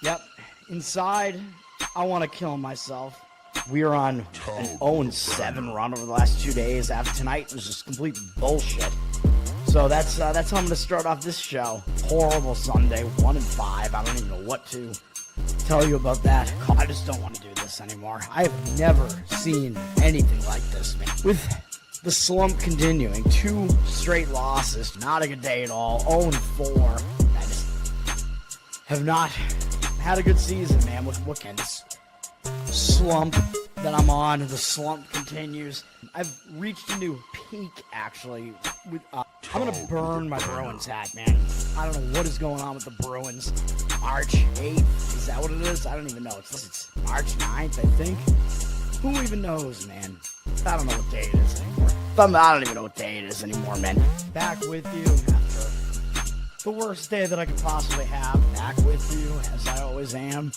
Yep. Inside, I want to kill myself. We are on an 0-7 run over the last 2 days. After tonight was just complete bullshit. So that's how I'm going to start off this show. Horrible Sunday, 1-5. I don't even know what to tell you about that. I just don't want to do this anymore. I have never seen anything like this, man. With the slump continuing, 2 straight losses, not a good day at all. 0-4. I just have not had a good season, man. What can this slump that I'm on? The slump continues. I've reached a new peak, actually. With I'm gonna burn my Bruins hat, man. I don't know what is going on with the Bruins. March 8th, is that what it is? I don't even know. It's March 9th, I think. Who even knows, man? I don't know what day it is anymore. I don't even know what day it is anymore, man. Back with you after the worst day that I could possibly have. Back with you, as I always am.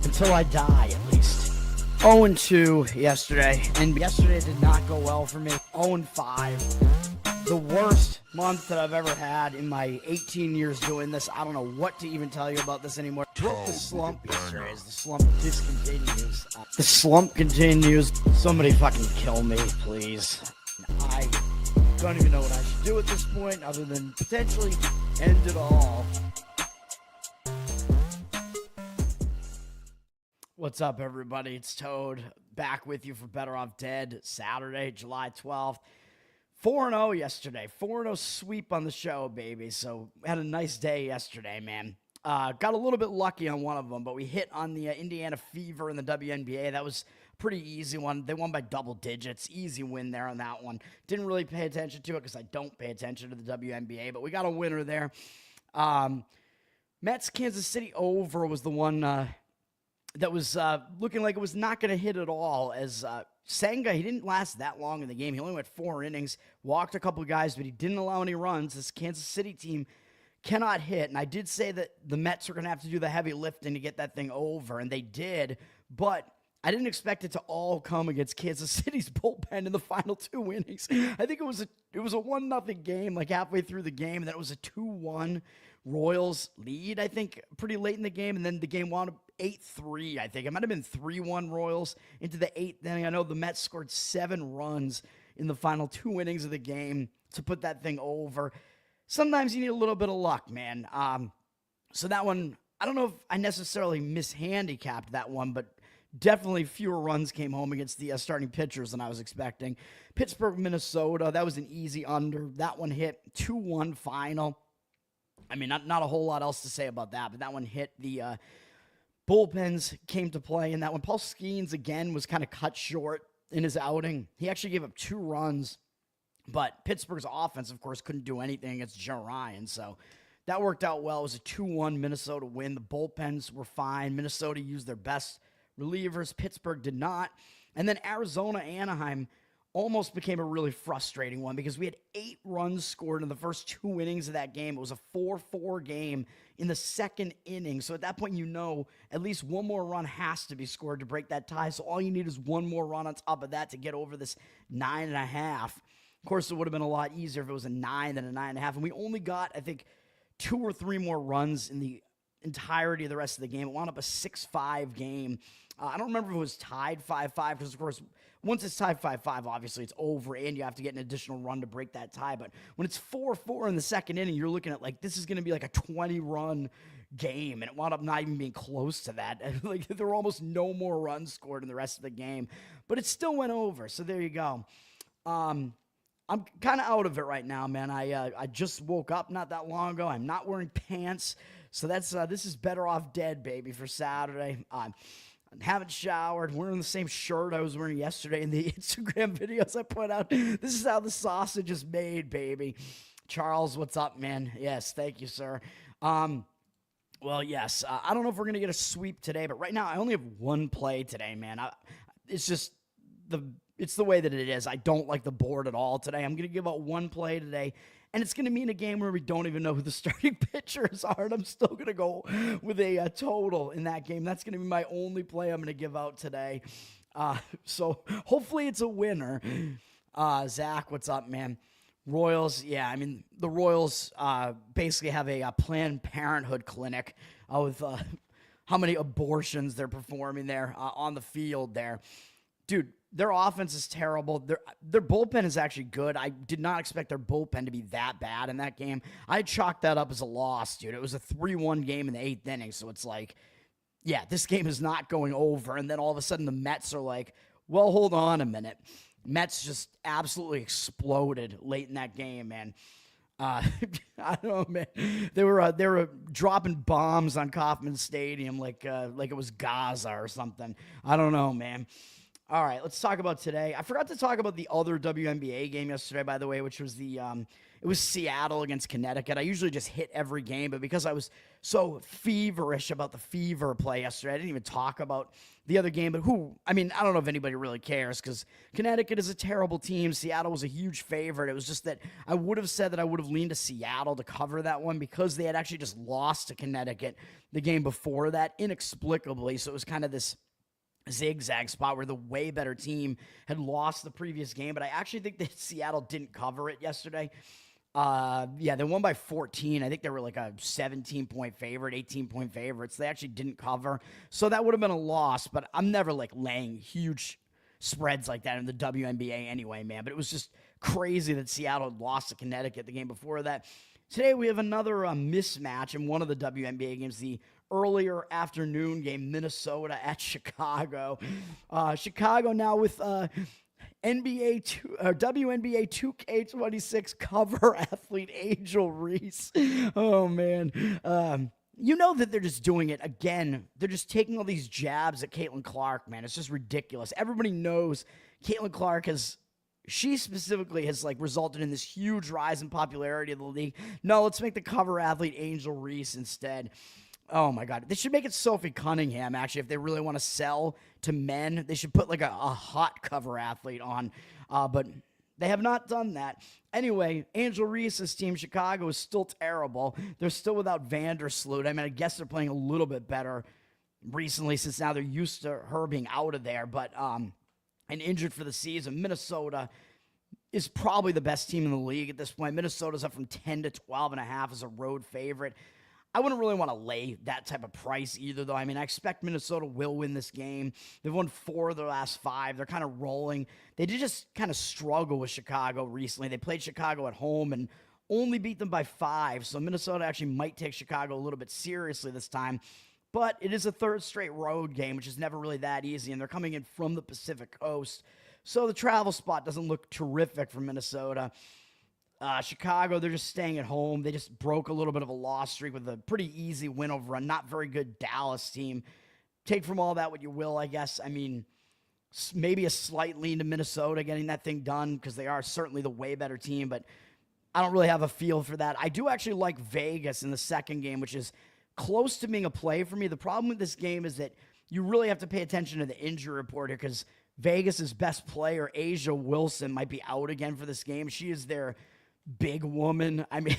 Until I die, at least. 0-2 yesterday, and yesterday did not go well for me. 0-5. The worst month that I've ever had in my 18 years doing this. I don't know what to even tell you about this anymore. What the slump yesterday is. The slump discontinues. The slump continues. Somebody fucking kill me, please. I don't even know what I should do at this point other than potentially end it all. What's up, everybody? It's Toad back with you for Bettor Off Dead, Saturday, July 12th. 4-0 yesterday. 4-0 sweep on the show, baby. So had a nice day yesterday, man. Got a little bit lucky on one of them, but we hit on the Indiana Fever in the WNBA. That was a pretty easy one. They won by double digits. Easy win there on that one. Didn't really pay attention to it because I don't pay attention to the WNBA, but we got a winner there. Mets Kansas City over was the one that was looking like it was not going to hit at all, as Senga, he didn't last that long in the game. He only went 4 innings, walked a couple of guys, but he didn't allow any runs. This Kansas City team cannot hit, and I did say that the Mets are going to have to do the heavy lifting to get that thing over, and they did, but I didn't expect it to all come against Kansas City's bullpen in the final 2 innings. I think it was a 1-0 game, like halfway through the game, and then it was a 2-1 Royals lead, I think, pretty late in the game, and then the game wound up 8-3, I think. It might have been 3-1 Royals into the 8th inning. I know the Mets scored 7 runs in the final 2 innings of the game to put that thing over. Sometimes you need a little bit of luck, man. So that one, I don't know if I necessarily mishandicapped that one, but definitely fewer runs came home against the starting pitchers than I was expecting. Pittsburgh, Minnesota, that was an easy under. That one hit 2-1 final. I mean, not a whole lot else to say about that, but that one hit. The bullpens came to play in that one. Paul Skeens, again, was kind of cut short in his outing. He actually gave up 2 runs, but Pittsburgh's offense, of course, couldn't do anything against Joe Ryan, so that worked out well. It was a 2-1 Minnesota win. The bullpens were fine. Minnesota used their best relievers. Pittsburgh did not. And then Arizona, Anaheim almost became a really frustrating one because we had 8 runs scored in the first 2 innings of that game. It was a 4-4 game in the 2nd inning. So at that point, you know at least one more run has to be scored to break that tie. So all you need is one more run on top of that to get over this 9.5. Of course, it would have been a lot easier if it was a 9 than a 9.5. And we only got, I think, 2 or 3 more runs in the entirety of the rest of the game. It wound up a 6-5 game. I don't remember if it was tied 5-5 because, of course, once it's tied 5-5, obviously it's over and you have to get an additional run to break that tie. But when it's 4-4 in the 2nd inning, you're looking at like this is going to be like a 20-run game, and it wound up not even being close to that. Like there were almost no more runs scored in the rest of the game, but it still went over. So there you go. I'm kind of out of it right now, man. I just woke up not that long ago. I'm not wearing pants, so that's this is Bettor Off Dead, baby, for Saturday. Haven't showered, wearing the same shirt I was wearing yesterday in the Instagram videos I put out. This is how the sausage is made, baby. Charles, what's up, man? Yes, thank you, sir. Well, yes, I don't know if we're going to get a sweep today, but right now I only have 1 play today, man. It's just it's the way that it is. I don't like the board at all today. I'm going to give out 1 play today, and it's going to mean a game where we don't even know who the starting pitchers are, and I'm still going to go with a total in that game. That's going to be my only play I'm going to give out today. So hopefully it's a winner. Zach, what's up, man? Royals, yeah, I mean, the Royals basically have a Planned Parenthood clinic with how many abortions they're performing there on the field there. Dude, their offense is terrible. Their bullpen is actually good. I did not expect their bullpen to be that bad in that game. I chalked that up as a loss, dude. It was a 3-1 game in the 8th inning, so it's like, yeah, this game is not going over. And then all of a sudden the Mets are like, well, hold on a minute. Mets just absolutely exploded late in that game, man. I don't know, man. They were dropping bombs on Kauffman Stadium like it was Gaza or something. I don't know, man. All right, let's talk about today. I forgot to talk about the other WNBA game yesterday, by the way, which was it was Seattle against Connecticut. I usually just hit every game, but because I was so feverish about the Fever play yesterday, I didn't even talk about the other game. But I don't know if anybody really cares because Connecticut is a terrible team. Seattle was a huge favorite. It was just that I would have said that I would have leaned to Seattle to cover that one because they had actually just lost to Connecticut the game before that, inexplicably. So it was kind of this zigzag spot where the way better team had lost the previous game, but I actually think that Seattle didn't cover it yesterday. They won by 14. I think they were like a 17-point favorite, 18-point favorites. They actually didn't cover, so that would have been a loss, but I'm never like laying huge spreads like that in the WNBA anyway, man, but it was just crazy that Seattle had lost to Connecticut the game before that. Today we have another mismatch in one of the WNBA games, the earlier afternoon game, Minnesota at Chicago. Chicago now with WNBA 2K26 cover athlete Angel Reese. Oh, man. You know that they're just doing it again. They're just taking all these jabs at Caitlin Clark, man. It's just ridiculous. Everybody knows Caitlin Clark she specifically has like resulted in this huge rise in popularity of the league. No, let's make the cover athlete Angel Reese instead. Oh my God. They should make it Sophie Cunningham, actually, if they really want to sell to men. They should put like a hot cover athlete on, but they have not done that. Anyway, Angel Reese's team, Chicago, is still terrible. They're still without Vandersloot. I mean, I guess they're playing a little bit better recently since now they're used to her being out of there, but and injured for the season. Minnesota is probably the best team in the league at this point. Minnesota's up from 10 to 12.5 as a road favorite. I wouldn't really want to lay that type of price either, though. I mean, I expect Minnesota will win this game. They've won 4 of their last 5. They're kind of rolling. They did just kind of struggle with Chicago recently. They played Chicago at home and only beat them by 5, so Minnesota actually might take Chicago a little bit seriously this time. But it is a third straight road game, which is never really that easy, and they're coming in from the Pacific Coast. So the travel spot doesn't look terrific for Minnesota. Chicago, they're just staying at home. They just broke a little bit of a loss streak with a pretty easy win over a not very good Dallas team. Take from all that what you will, I guess. I mean, maybe a slight lean to Minnesota getting that thing done because they are certainly the way better team, but I don't really have a feel for that. I do actually like Vegas in the second game, which is close to being a play for me. The problem with this game is that you really have to pay attention to the injury report here because Vegas's best player, Asia Wilson, might be out again for this game. She is their big woman. I mean,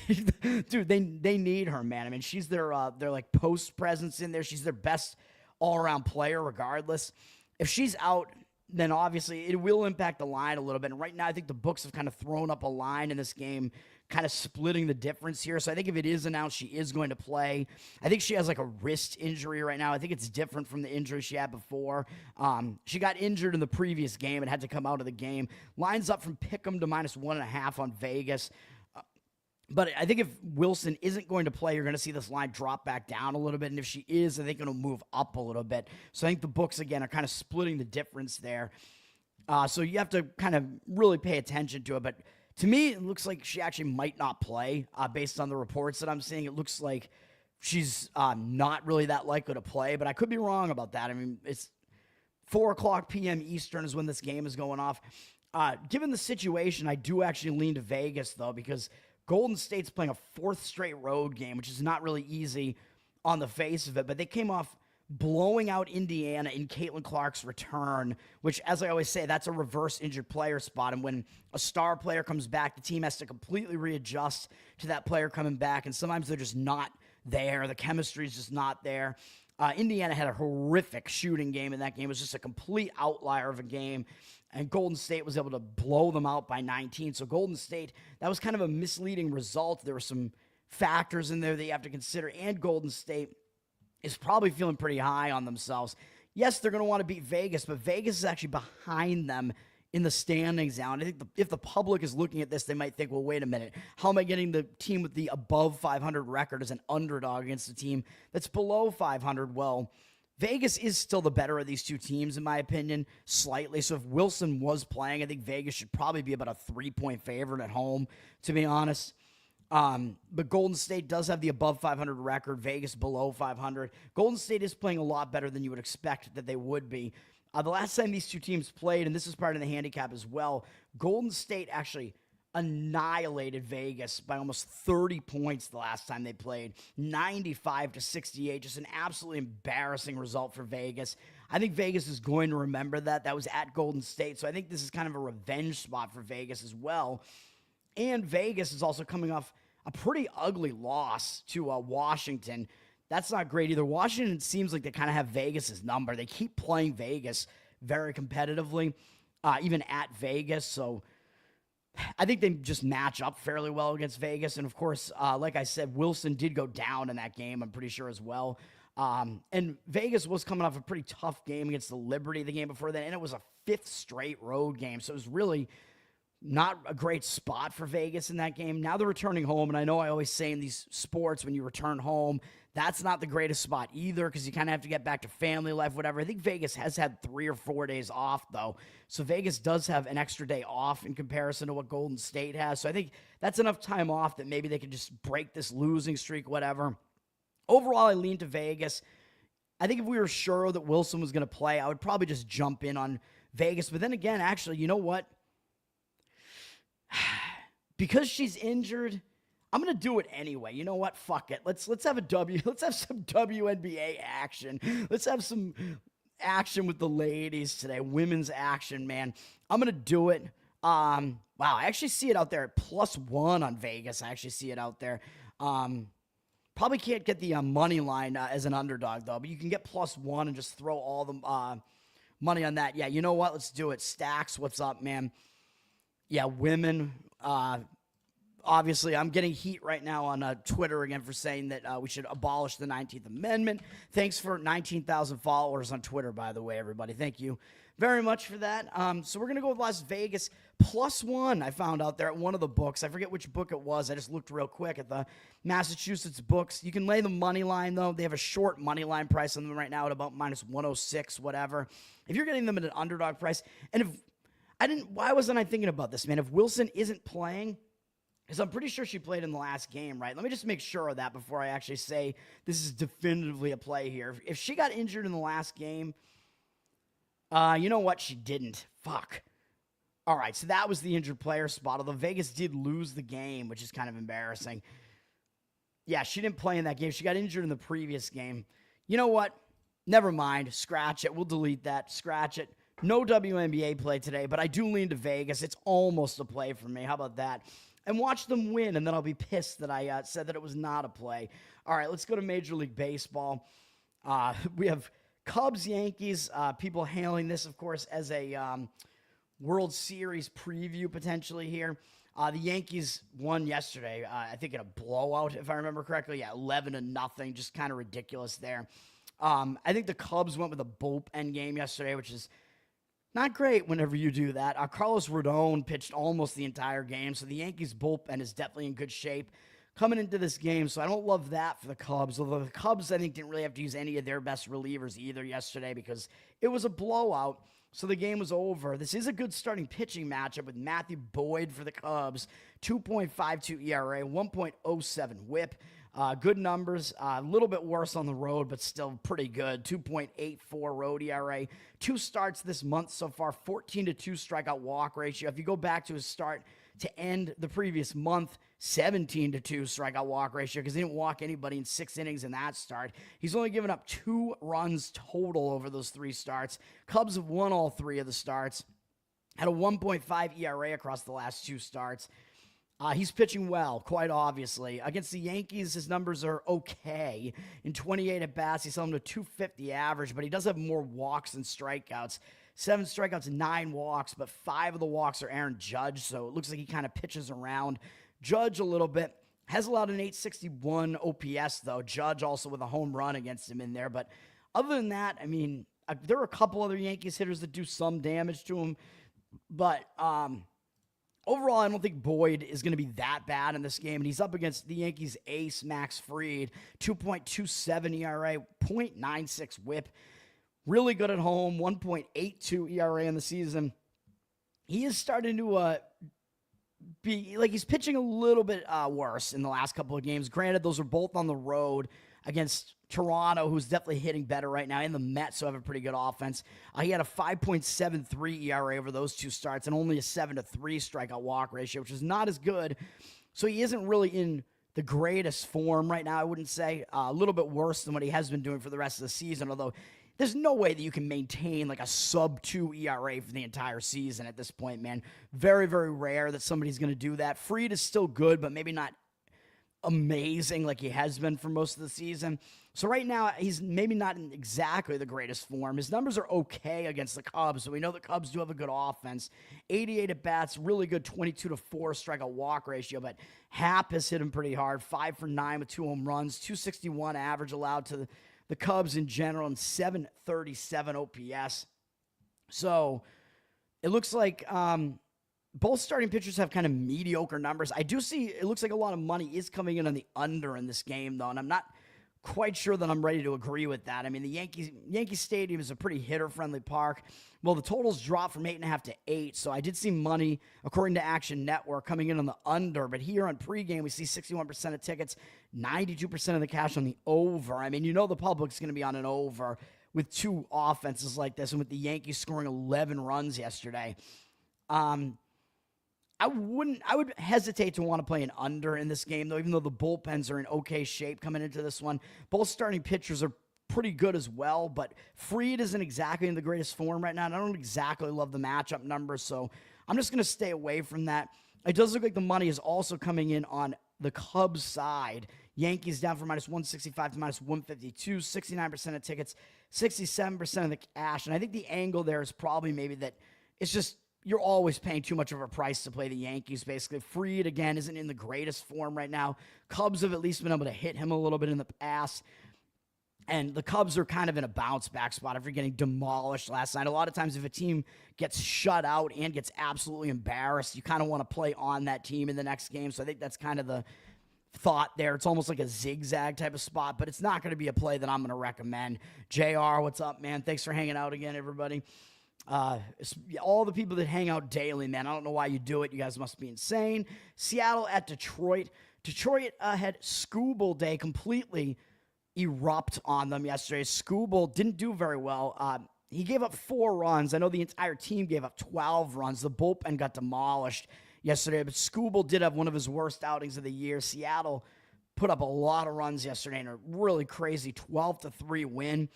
dude, they need her, man. I mean, she's their like post presence in there. She's their best all-around player regardless. If she's out, then obviously it will impact the line a little bit. And right now I think the books have kind of thrown up a line in this game, kind of splitting the difference here. So I think if it is announced she is going to play, I think she has like a wrist injury right now. I think it's different from the injury she had before. She got injured in the previous game and had to come out of the game. Lines up from Pick'em to -1.5 on Vegas. But I think if Wilson isn't going to play, you're going to see this line drop back down a little bit. And if she is, I think it'll move up a little bit. So I think the books, again, are kind of splitting the difference there. So you have to kind of really pay attention to it. But to me, it looks like she actually might not play based on the reports that I'm seeing. It looks like she's not really that likely to play, but I could be wrong about that. I mean, it's 4 o'clock p.m. Eastern is when this game is going off. Given the situation, I do actually lean to Vegas, though, because Golden State's playing a 4th straight road game, which is not really easy on the face of it, but they came off blowing out Indiana in Caitlin Clark's return, which, as I always say, that's a reverse injured player spot. And when a star player comes back, the team has to completely readjust to that player coming back. And sometimes they're just not there. The chemistry is just not there. Indiana had a horrific shooting game in that game. It was just a complete outlier of a game. And Golden State was able to blow them out by 19. So Golden State, that was kind of a misleading result. There were some factors in there that you have to consider. And Golden State, is probably feeling pretty high on themselves. Yes, they're going to want to beat Vegas, but Vegas is actually behind them in the standings now. And I think if the public is looking at this, they might think, well, wait a minute. How am I getting the team with the above 500 record as an underdog against a team that's below 500? Well, Vegas is still the better of these two teams, in my opinion, slightly. So if Wilson was playing, I think Vegas should probably be about a 3-point favorite at home, to be honest. But Golden State does have the above 500 record, Vegas below 500. Golden State is playing a lot better than you would expect that they would be. The last time these two teams played, and this is part of the handicap as well, Golden State actually annihilated Vegas by almost 30 points the last time they played, 95-68, just an absolutely embarrassing result for Vegas. I think Vegas is going to remember that. That was at Golden State, so I think this is kind of a revenge spot for Vegas as well. And Vegas is also coming off a pretty ugly loss to Washington. That's not great either. Washington seems like they kind of have Vegas's number. They keep playing Vegas very competitively, even at Vegas, so I think they just match up fairly well against Vegas. And, of course, like I said, Wilson did go down in that game, I'm pretty sure as well. And Vegas was coming off a pretty tough game against the Liberty the game before that, and it was a 5th straight road game. So it was really not a great spot for Vegas in that game. Now they're returning home, and I know I always say in these sports when you return home, that's not the greatest spot either because you kind of have to get back to family life, whatever. I think Vegas has had 3 or 4 days off, though. So Vegas does have an extra day off in comparison to what Golden State has. So I think that's enough time off that maybe they can just break this losing streak, whatever. Overall, I lean to Vegas. I think if we were sure that Wilson was going to play, I would probably just jump in on Vegas. But then again, actually, you know what? Because she's injured, I'm gonna do it anyway. You know what? Fuck it. Let's have a W. Let's have some WNBA action. Let's have some action with the ladies today. Women's action, man. I'm gonna do it. Wow, I actually see it out there at +1 on Vegas. I actually see it out there. Probably can't get the money line as an underdog though, but you can get +1 and just throw all the money on that. Yeah, you know what? Let's do it. Stacks, what's up, man? Yeah, women. Obviously, I'm getting heat right now on Twitter again for saying that we should abolish the 19th Amendment. Thanks for 19,000 followers on Twitter, by the way, everybody. Thank you very much for that. So we're going to go with Las Vegas +1. I found out there at one of the books. I forget which book it was. I just looked real quick at the Massachusetts books. You can lay the money line, though. They have a short money line price on them right now at about -106, whatever. If you're getting them at an underdog price, and if why wasn't I thinking about this, man? If Wilson isn't playing, because I'm pretty sure she played in the last game, right? Let me just make sure of that before I actually say this is definitively a play here. If she got injured in the last game, you know what? She didn't. Fuck. All right, so that was the injured player spot, although Vegas did lose the game, which is kind of embarrassing. Yeah, she didn't play in that game. She got injured in the previous game. You know what? Never mind. Scratch it. We'll delete that. Scratch it. No WNBA play today, but I do lean to Vegas. It's almost a play for me. How about that? And watch them win, and then I'll be pissed that I said that it was not a play. All right, let's go to Major League Baseball. We have Cubs-Yankees. People hailing this, of course, as a World Series preview potentially here. The Yankees won yesterday, I think in a blowout, if I remember correctly. Yeah, 11-0, just kind of ridiculous there. I think the Cubs went with a bullpen game yesterday, which is not great whenever you do that. Carlos Rodon pitched almost the entire game, so the Yankees' bullpen is definitely in good shape coming into this game, so I don't love that for the Cubs, although the Cubs, I think, didn't really have to use any of their best relievers either yesterday because it was a blowout, so the game was over. This is a good starting pitching matchup with Matthew Boyd for the Cubs, 2.52 ERA, 1.07 whip. Good numbers, a little bit worse on the road, but still pretty good. 2.84 road ERA. 2 starts this month so far, 14-2 strikeout walk ratio. If you go back to his start to end the previous month, 17-2 strikeout walk ratio because he didn't walk anybody in 6 innings in that start. He's only given up 2 runs total over those 3 starts. Cubs have won all 3 of the starts. Had a 1.5 ERA across the last 2 starts. He's pitching well, quite obviously. Against the Yankees, his numbers are okay. In 28 at-bats, he's held him to 250 average, but he does have more walks than strikeouts. 7 strikeouts and 9 walks, but 5 of the walks are Aaron Judge, so it looks like he kind of pitches around Judge a little bit. Has allowed an 861 OPS, though. Judge also with a home run against him in there. But other than that, I mean, there are a couple other Yankees hitters that do some damage to him. But overall, I don't think Boyd is going to be that bad in this game. And he's up against the Yankees ace, Max Fried, 2.27 ERA, 0.96 whip. Really good at home, 1.82 ERA in the season. He is starting to he's pitching a little bit worse in the last couple of games. Granted, those are both on the road against Toronto, who's definitely hitting better right now, and the Mets, who have a pretty good offense. He had a 5.73 ERA over those two starts and only a 7-3 strikeout walk ratio, which is not as good. So he isn't really in the greatest form right now, I wouldn't say. A little bit worse than what he has been doing for the rest of the season, although there's no way that you can maintain like a sub-2 ERA for the entire season at this point, man. Very, very rare that somebody's going to do that. Fried is still good, but maybe not amazing like he has been for most of the season. So right now, he's maybe not in exactly the greatest form. His numbers are okay against the Cubs, so we know the Cubs do have a good offense. 88 at-bats, really good 22-4 strikeout walk ratio, but Happ has hit him pretty hard. 5 for 9 with 2 home runs, 261 average allowed to the Cubs in general, and 737 OPS. So it looks like both starting pitchers have kind of mediocre numbers. I do see it looks like a lot of money is coming in on the under in this game, though, and I'm not quite sure that I'm ready to agree with that. I mean, the Yankee Stadium is a pretty hitter-friendly park. Well, the totals dropped from 8.5 to 8, so I did see money, according to Action Network, coming in on the under. But here on pregame, we see 61% of tickets, 92% of the cash on the over. I mean, you know the public's going to be on an over with two offenses like this, and with the Yankees scoring 11 runs yesterday. I would hesitate to want to play an under in this game, though, even though the bullpens are in okay shape coming into this one. Both starting pitchers are pretty good as well, but Fried isn't exactly in the greatest form right now, and I don't exactly love the matchup numbers, so I'm just going to stay away from that. It does look like the money is also coming in on the Cubs side. Yankees down from minus 165 to minus 152, 69% of tickets, 67% of the cash, and I think the angle there is probably maybe that it's just you're always paying too much of a price to play the Yankees, basically. Fried, again, isn't in the greatest form right now. Cubs have at least been able to hit him a little bit in the past. And the Cubs are kind of in a bounce-back spot after getting demolished last night. A lot of times if a team gets shut out and gets absolutely embarrassed, you kind of want to play on that team in the next game. So I think that's kind of the thought there. It's almost like a zigzag type of spot, but it's not going to be a play that I'm going to recommend. JR, what's up, man? Thanks for hanging out again, everybody. All the people that hang out daily, man, I don't know why you do it. You guys must be insane. Seattle at Detroit. Detroit had Scooble Day completely erupt on them yesterday. Scooble didn't do very well. He gave up 4 runs. I know the entire team gave up 12 runs. The bullpen got demolished yesterday, but Scooble did have one of his worst outings of the year. Seattle put up a lot of runs yesterday in a really crazy 12-3 win.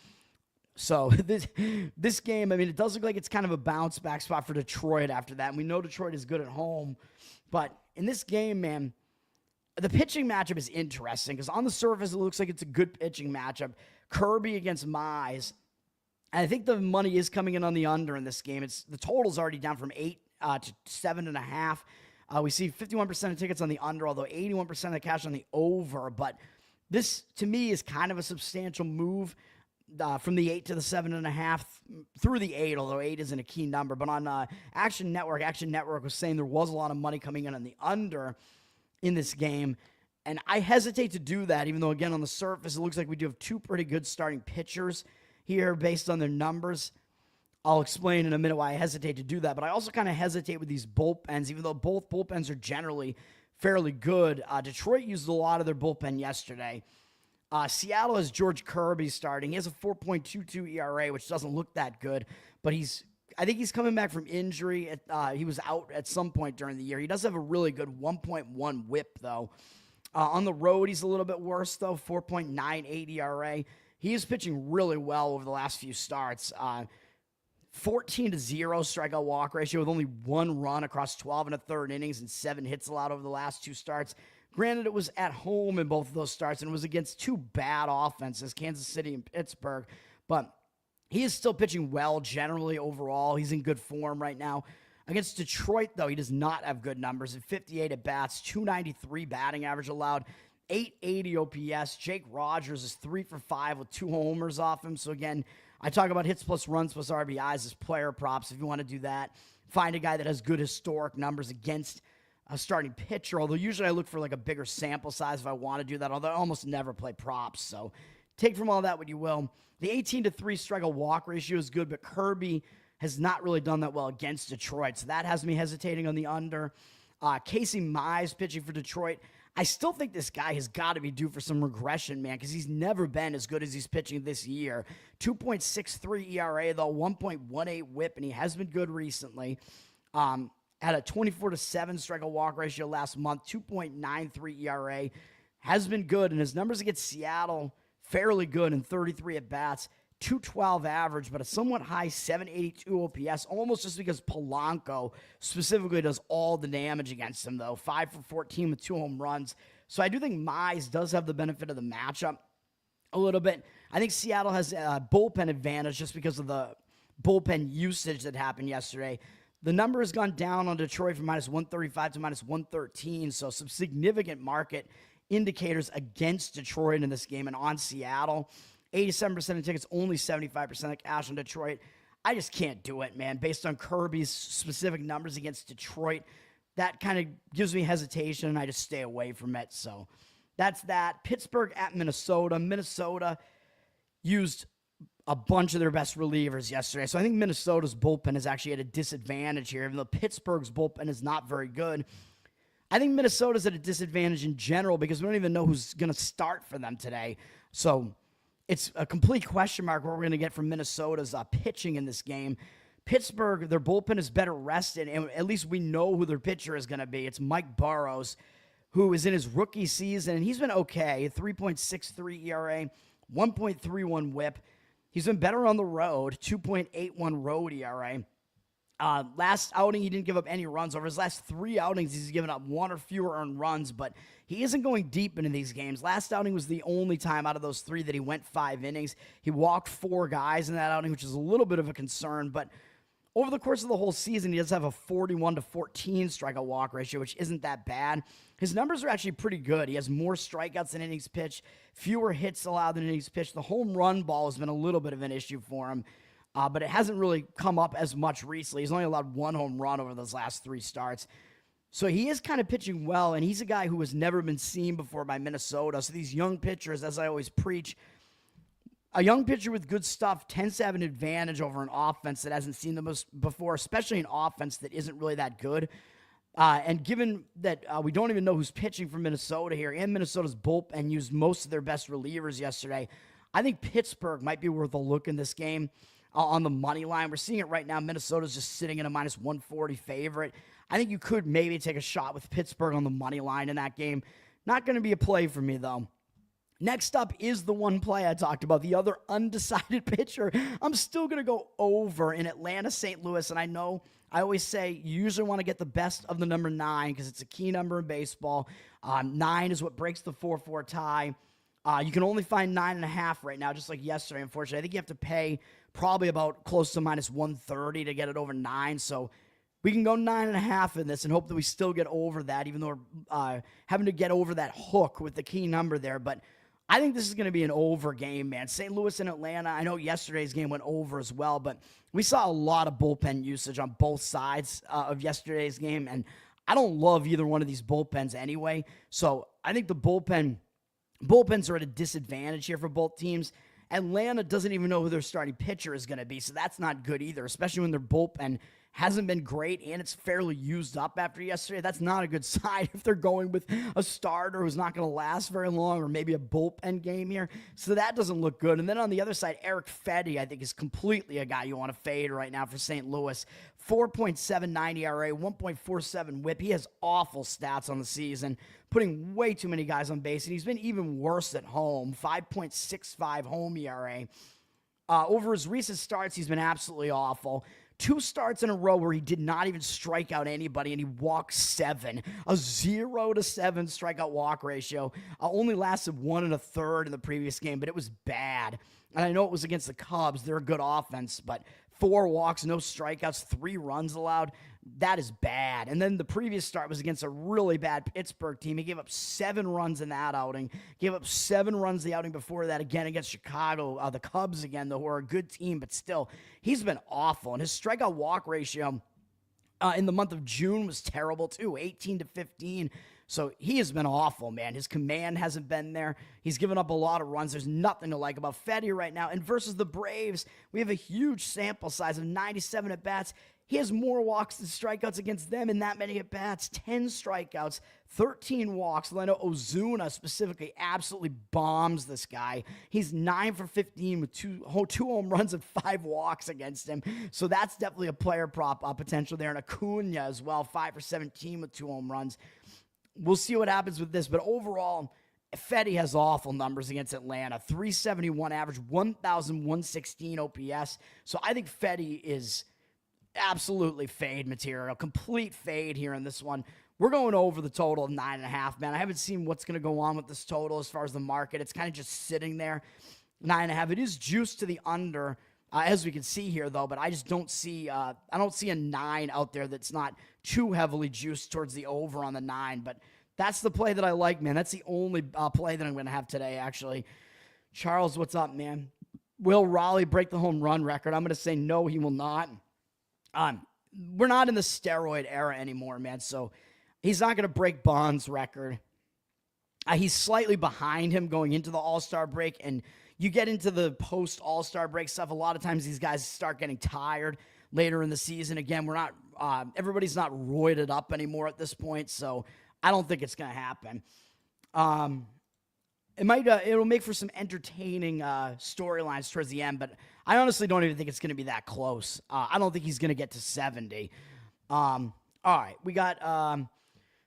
So this game, I mean, it does look like it's kind of a bounce-back spot for Detroit after that. And we know Detroit is good at home. But in this game, man, the pitching matchup is interesting because on the surface, it looks like it's a good pitching matchup. Kirby against Mize. And I think the money is coming in on the under in this game. The total's already down from 8 to 7.5. We see 51% of tickets on the under, although 81% of the cash on the over. But this, to me, is kind of a substantial move. From the 8 to the 7.5 through the 8, although 8 isn't a key number. But on Action Network was saying there was a lot of money coming in on the under in this game. And I hesitate to do that, even though, again, on the surface, it looks like we do have 2 pretty good starting pitchers here based on their numbers. I'll explain in a minute why I hesitate to do that. But I also kind of hesitate with these bullpens, even though both bullpens are generally fairly good. Detroit used a lot of their bullpen yesterday. Seattle has George Kirby starting. He has a 4.22 ERA, which doesn't look that good, but I think he's coming back from injury. He was out at some point during the year. He does have a really good 1.1 whip, though. On the road, he's a little bit worse, though, 4.98 ERA. He is pitching really well over the last few starts. 14-0 strikeout walk ratio with only 1 run across 12 1/3 innings and 7 hits allowed over the last 2 starts. Granted, it was at home in both of those starts, and it was against 2 bad offenses, Kansas City and Pittsburgh. But he is still pitching well generally overall. He's in good form right now. Against Detroit, though, he does not have good numbers. At 58 at bats, 293 batting average allowed, 880 OPS. Jake Rogers is 3 for 5 with 2 homers off him. So again, I talk about hits plus runs plus RBIs as player props. If you want to do that, find a guy that has good historic numbers against a starting pitcher. Although usually I look for like a bigger sample size if I want to do that. Although I almost never play props. So take from all that what you will. The 18-3 strikeout walk ratio is good, but Kirby has not really done that well against Detroit. So that has me hesitating on the under. Casey Mize pitching for Detroit. I still think this guy has got to be due for some regression, man, because he's never been as good as he's pitching this year. 2.63 ERA, though, 1.18 whip, and he has been good recently. Had a 24-7 strikeout walk ratio last month, 2.93 ERA. Has been good, and his numbers against Seattle, fairly good in 33 at-bats. 212 average, but a somewhat high 782 OPS, almost just because Polanco specifically does all the damage against him, though. 5 for 14 with 2 home runs. So I do think Mize does have the benefit of the matchup a little bit. I think Seattle has a bullpen advantage just because of the bullpen usage that happened yesterday. The number has gone down on Detroit from minus 135 to minus 113, so some significant market indicators against Detroit in this game and on Seattle. 87% of tickets, only 75% of cash on Detroit. I just can't do it, man. Based on Kirby's specific numbers against Detroit, that kind of gives me hesitation, and I just stay away from it. So that's that. Pittsburgh at Minnesota. Minnesota used a bunch of their best relievers yesterday. So I think Minnesota's bullpen is actually at a disadvantage here, even though Pittsburgh's bullpen is not very good. I think Minnesota's at a disadvantage in general because we don't even know who's going to start for them today. So it's a complete question mark what we're going to get from Minnesota's pitching in this game. Pittsburgh, their bullpen is better rested, and at least we know who their pitcher is going to be. It's Mike Burrows, who is in his rookie season, and he's been okay. 3.63 ERA, 1.31 whip. He's been better on the road, 2.81 road ERA. Last outing, he didn't give up any runs. Over his last 3 outings, he's given up 1 or fewer earned runs, but he isn't going deep into these games. Last outing was the only time out of those 3 that he went 5 innings. He walked 4 guys in that outing, which is a little bit of a concern, but over the course of the whole season, he does have a 41-14 strikeout walk ratio, which isn't that bad. His numbers are actually pretty good. He has more strikeouts than innings pitched, fewer hits allowed than innings pitched. The home run ball has been a little bit of an issue for him. But it hasn't really come up as much recently. He's only allowed 1 home run over those last 3 starts. So he is kind of pitching well, and he's a guy who has never been seen before by Minnesota. So these young pitchers, as I always preach, a young pitcher with good stuff tends to have an advantage over an offense that hasn't seen them before, especially an offense that isn't really that good. And given that we don't even know who's pitching for Minnesota here, and Minnesota's bullpen used most of their best relievers yesterday, I think Pittsburgh might be worth a look in this game. On the money line, we're seeing it right now. Minnesota's just sitting in a minus 140 favorite. I think you could maybe take a shot with Pittsburgh on the money line in that game. Not going to be a play for me, though. Next up is the one play I talked about, the other undecided pitcher. I'm still going to go over in Atlanta, St. Louis, and I know I always say you usually want to get the best of the number 9 because it's a key number in baseball. 9 is what breaks the 4-4 tie. You can only find 9.5 right now, just like yesterday, unfortunately. I think you have to pay probably about close to minus 130 to get it over 9. So we can go 9.5 in this and hope that we still get over that, even though we're having to get over that hook with the key number there. But I think this is going to be an over game, man. St. Louis and Atlanta, I know yesterday's game went over as well, but we saw a lot of bullpen usage on both sides of yesterday's game, and I don't love either one of these bullpens anyway. So I think the bullpens are at a disadvantage here for both teams. Atlanta doesn't even know who their starting pitcher is going to be, so that's not good either, especially when their bullpen hasn't been great and it's fairly used up after yesterday. That's not a good sign if they're going with a starter who's not going to last very long or maybe a bullpen game here. So that doesn't look good. And then on the other side, Eric Fedde, I think, is completely a guy you want to fade right now for St. Louis. 4.79 ERA, 1.47 whip. He has awful stats on the season, putting way too many guys on base, and he's been even worse at home. 5.65 home ERA. Over his recent starts, he's been absolutely awful. 2 starts in a row where he did not even strike out anybody, and he walked 7. A 0-7 strikeout walk ratio. Only lasted 1 1/3 in the previous game, but it was bad. And I know it was against the Cubs. They're a good offense, but 4 walks, no strikeouts, 3 runs allowed. That is bad. And then the previous start was against a really bad Pittsburgh team. He gave up 7 runs in that outing. Gave up 7 runs the outing before that, again against Chicago. The Cubs, again, though, who are a good team, but still, he's been awful. And his strikeout walk ratio in the month of June was terrible, too, 18-15. So he has been awful, man. His command hasn't been there. He's given up a lot of runs. There's nothing to like about Fetty right now. And versus the Braves, we have a huge sample size of 97 at-bats. He has more walks than strikeouts against them in that many at-bats. 10 strikeouts, 13 walks. Leno Ozuna specifically absolutely bombs this guy. He's 9 for 15 with two home runs and 5 walks against him. So that's definitely a player prop potential there. And Acuna as well, 5 for 17 with 2 home runs. We'll see what happens with this, but overall, Fetty has awful numbers against Atlanta. 371 average, 1,116 OPS. So I think Fetty is absolutely fade material, complete fade here in this one. We're going over the total of 9.5, man. I haven't seen what's going to go on with this total as far as the market. It's kind of just sitting there, 9.5. It is juiced to the under, as we can see here, though, but I just don't see I don't see a 9 out there that's not too heavily juiced towards the over on the 9, but that's the play that I like, man. That's the only play that I'm going to have today, actually. Charles, what's up, man? Will Raleigh break the home run record? I'm going to say no, he will not. We're not in the steroid era anymore, man, so he's not going to break Bond's record. He's slightly behind him going into the All-Star break, and you get into the post-All-Star break stuff, a lot of times these guys start getting tired later in the season. Again, we're not everybody's not roided up anymore at this point, so I don't think it's going to happen. It'll make for some entertaining storylines towards the end, but I honestly don't even think it's going to be that close. I don't think he's going to get to 70. All right, we got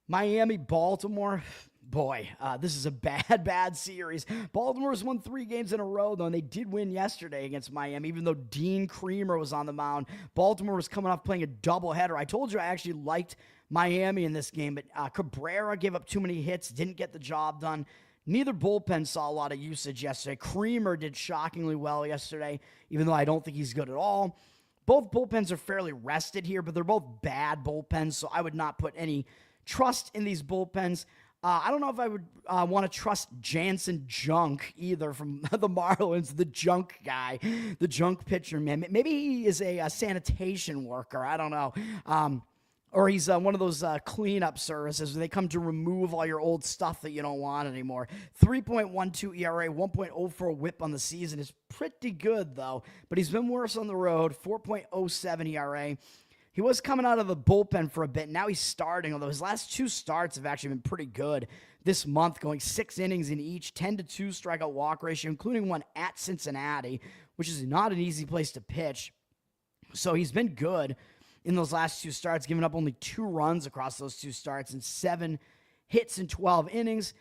Miami, Baltimore. Boy, this is a bad series. Baltimore's won 3 games in a row, though, and they did win yesterday against Miami, even though Dean Creamer was on the mound. Baltimore was coming off playing a doubleheader. I told you I actually liked Miami in this game, but Cabrera gave up too many hits, didn't get the job done. Neither bullpen saw a lot of usage yesterday. Creamer did shockingly well yesterday, even though I don't think he's good at all. Both bullpens are fairly rested here, but they're both bad bullpens, so I would not put any trust in these bullpens. I don't know if I would want to trust Jansen Junk either from the Marlins, the junk guy, the junk pitcher, man. Maybe he is a sanitation worker. I don't know. Or he's one of those cleanup services where they come to remove all your old stuff that you don't want anymore. 3.12 ERA, 1.04 whip on the season is pretty good, though. But he's been worse on the road, 4.07 ERA. He was coming out of the bullpen for a bit. Now he's starting, although his last 2 starts have actually been pretty good this month, going 6 innings in each, 10-2 strikeout walk ratio, including one at Cincinnati, which is not an easy place to pitch. So he's been good in those last 2 starts, giving up only 2 runs across those 2 starts and 7 hits in 12 innings,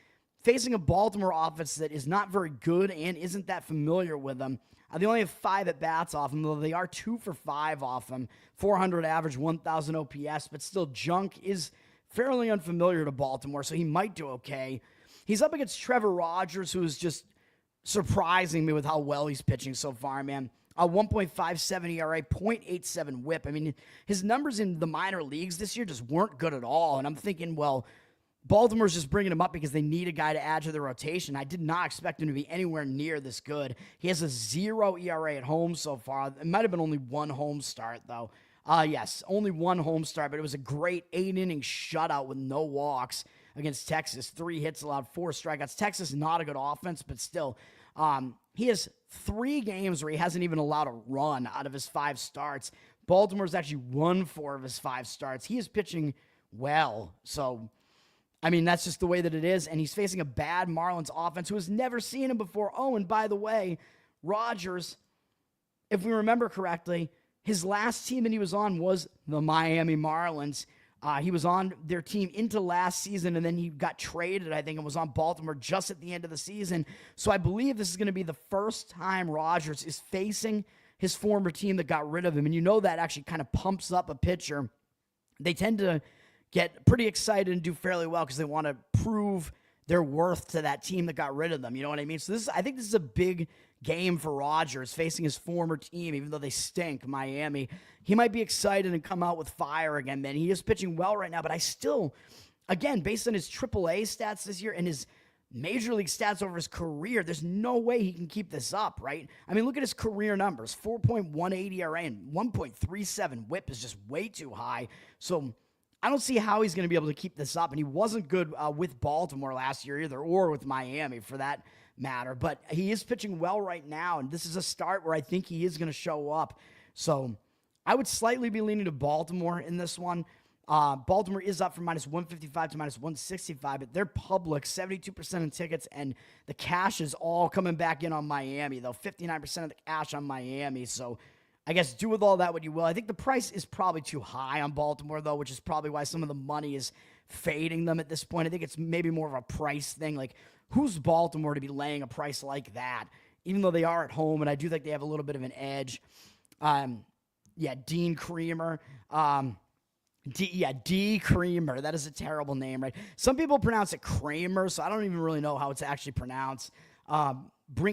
facing a Baltimore offense that is not very good and isn't that familiar with them. They only have 5 at-bats off him, though they are 2 for 5 off him. 400 average, 1,000 OPS, but still Junk is fairly unfamiliar to Baltimore, so he might do okay. He's up against Trevor Rogers, who is just surprising me with how well he's pitching so far, man. 1.57 ERA, 0.87 whip. I mean, his numbers in the minor leagues this year just weren't good at all, and I'm thinking, well, Baltimore's just bringing him up because they need a guy to add to the rotation. I did not expect him to be anywhere near this good. He has a 0 ERA at home so far. It might have been only 1 home start, though. Yes, only 1 home start, but it was a great 8-inning shutout with no walks against Texas. 3 hits allowed, 4 strikeouts. Texas, not a good offense, but still. He has 3 games where he hasn't even allowed a run out of his 5 starts. Baltimore's actually won 4 of his 5 starts. He is pitching well, so I mean, that's just the way that it is, and he's facing a bad Marlins offense who has never seen him before. Oh, and by the way, Rogers, if we remember correctly, his last team that he was on was the Miami Marlins. He was on their team into last season, and then he got traded, I think, and was on Baltimore just at the end of the season. So I believe this is going to be the first time Rogers is facing his former team that got rid of him, and you know that actually kind of pumps up a pitcher. They tend to get pretty excited and do fairly well because they want to prove their worth to that team that got rid of them. You know what I mean? So I think this is a big game for Rogers, facing his former team, even though they stink, Miami. He might be excited and come out with fire again, man. He is pitching well right now, but I still, again, based on his AAA stats this year and his Major League stats over his career, there's no way he can keep this up, right? I mean, look at his career numbers. 4.18 ERA and 1.37 whip is just way too high. So I don't see how he's going to be able to keep this up. And he wasn't good with Baltimore last year either, or with Miami for that matter. But he is pitching well right now, and this is a start where I think he is going to show up. So I would slightly be leaning to Baltimore in this one. Baltimore is up from -155 to -165, but they're public, 72% in tickets, and the cash is all coming back in on Miami, though 59% of the cash on Miami. So I guess do with all that what you will. I think the price is probably too high on Baltimore, though, which is probably why some of the money is fading them at this point. I think it's maybe more of a price thing. Like, who's Baltimore to be laying a price like that, even though they are at home, and I do think they have a little bit of an edge. Dean Creamer. D. Creamer. That is a terrible name, right? Some people pronounce it Kramer, so I don't even really know how it's actually pronounced.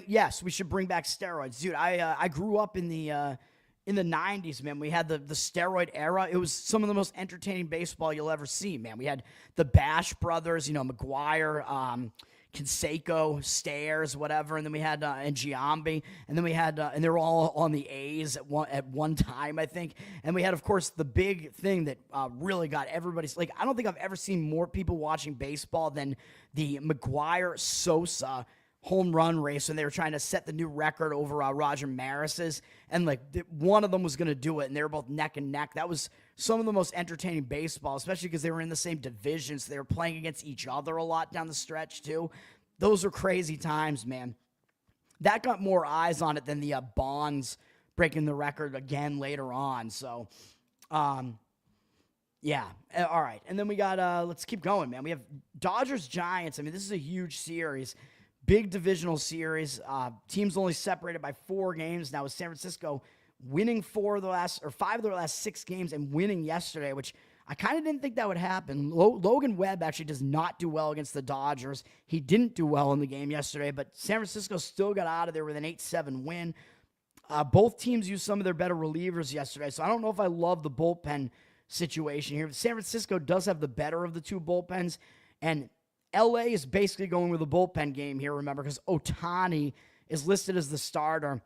Yes, we should bring back steroids. Dude, I grew up in the 90s, man. We had the steroid era. It was some of the most entertaining baseball you'll ever see, man. We had the Bash brothers, McGuire, Canseco, Stairs, whatever, and then we had and Giambi, and then we had and they were all on the A's at one time, I think. And we had, of course, the big thing that really got everybody's, like, I don't think I've ever seen more people watching baseball than the McGuire-Sosa home run race when they were trying to set the new record over Roger Maris's, and one of them was going to do it, and they were both neck and neck. That was some of the most entertaining baseball, especially because they were in the same division, so they were playing against each other a lot down the stretch too. Those are crazy times, man. That got more eyes on it than the Bonds breaking the record again later on. So, yeah. All right. And then we got, let's keep going, man. We have Dodgers-Giants. I mean, this is a huge series. Big divisional series. Teams only separated by 4 games. Now with San Francisco winning 5 of their last 6 games and winning yesterday, which I kind of didn't think that would happen. Logan Webb actually does not do well against the Dodgers. He didn't do well in the game yesterday, but San Francisco still got out of there with an 8-7 win. Both teams used some of their better relievers yesterday, so I don't know if I love the bullpen situation here. San Francisco does have the better of the 2 bullpens, and LA is basically going with a bullpen game here, remember, because Ohtani is listed as the starter.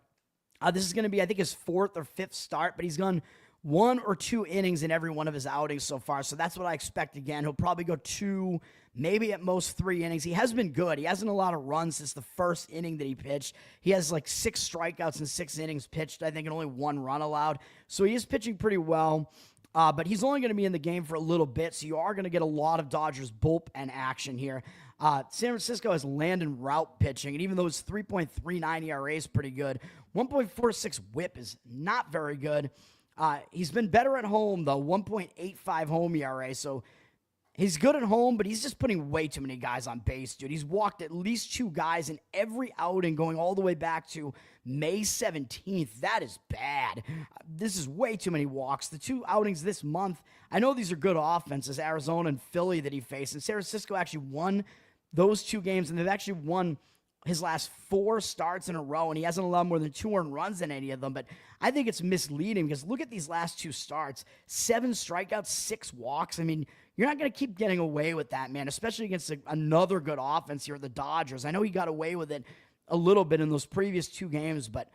This is going to be, I think, his 4th or 5th start, but he's gone 1 or 2 innings in every one of his outings so far, so that's what I expect again. He'll probably go 2, maybe at most 3 innings. He has been good. He hasn't a lot of runs since the first inning that he pitched. He has 6 strikeouts in 6 innings pitched, I think, and only 1 run allowed, so he is pitching pretty well. But he's only going to be in the game for a little bit, so you are going to get a lot of Dodgers bullpen action here. San Francisco has Landon Rout pitching, and even though his 3.39 ERA is pretty good, 1.46 whip is not very good. He's been better at home, though, 1.85 home ERA, so he's good at home, but he's just putting way too many guys on base, dude. He's walked at least 2 guys in every outing going all the way back to May 17th. That is bad. This is way too many walks. The 2 outings this month, I know these are good offenses, Arizona and Philly that he faced, and San Francisco actually won those 2 games, and they've actually won his last 4 starts in a row, and he hasn't allowed more than 2 earned runs in any of them. But I think it's misleading because look at these last 2 starts. 7 strikeouts, 6 walks. I mean, you're not going to keep getting away with that, man, especially against another good offense here at the Dodgers. I know he got away with it a little bit in those previous 2 games, but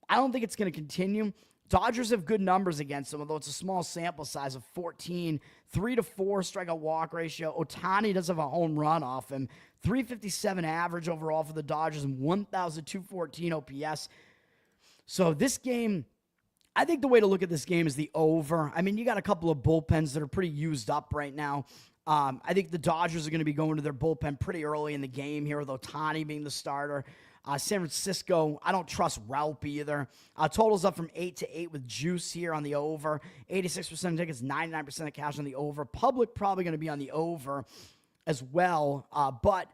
I don't think it's going to continue. Dodgers have good numbers against him, although it's a small sample size of 14, 3-4 strikeout walk ratio. Ohtani does have a home run off him, 357 average overall for the Dodgers and 1,214 OPS. So this game, I think the way to look at this game is the over. I mean, you got a couple of bullpens that are pretty used up right now. I think the Dodgers are going to be going to their bullpen pretty early in the game here with Ohtani being the starter. San Francisco, I don't trust Raup either. Totals up from 8 to 8 with juice here on the over. 86% of tickets, 99% of cash on the over. Public probably going to be on the over as well. But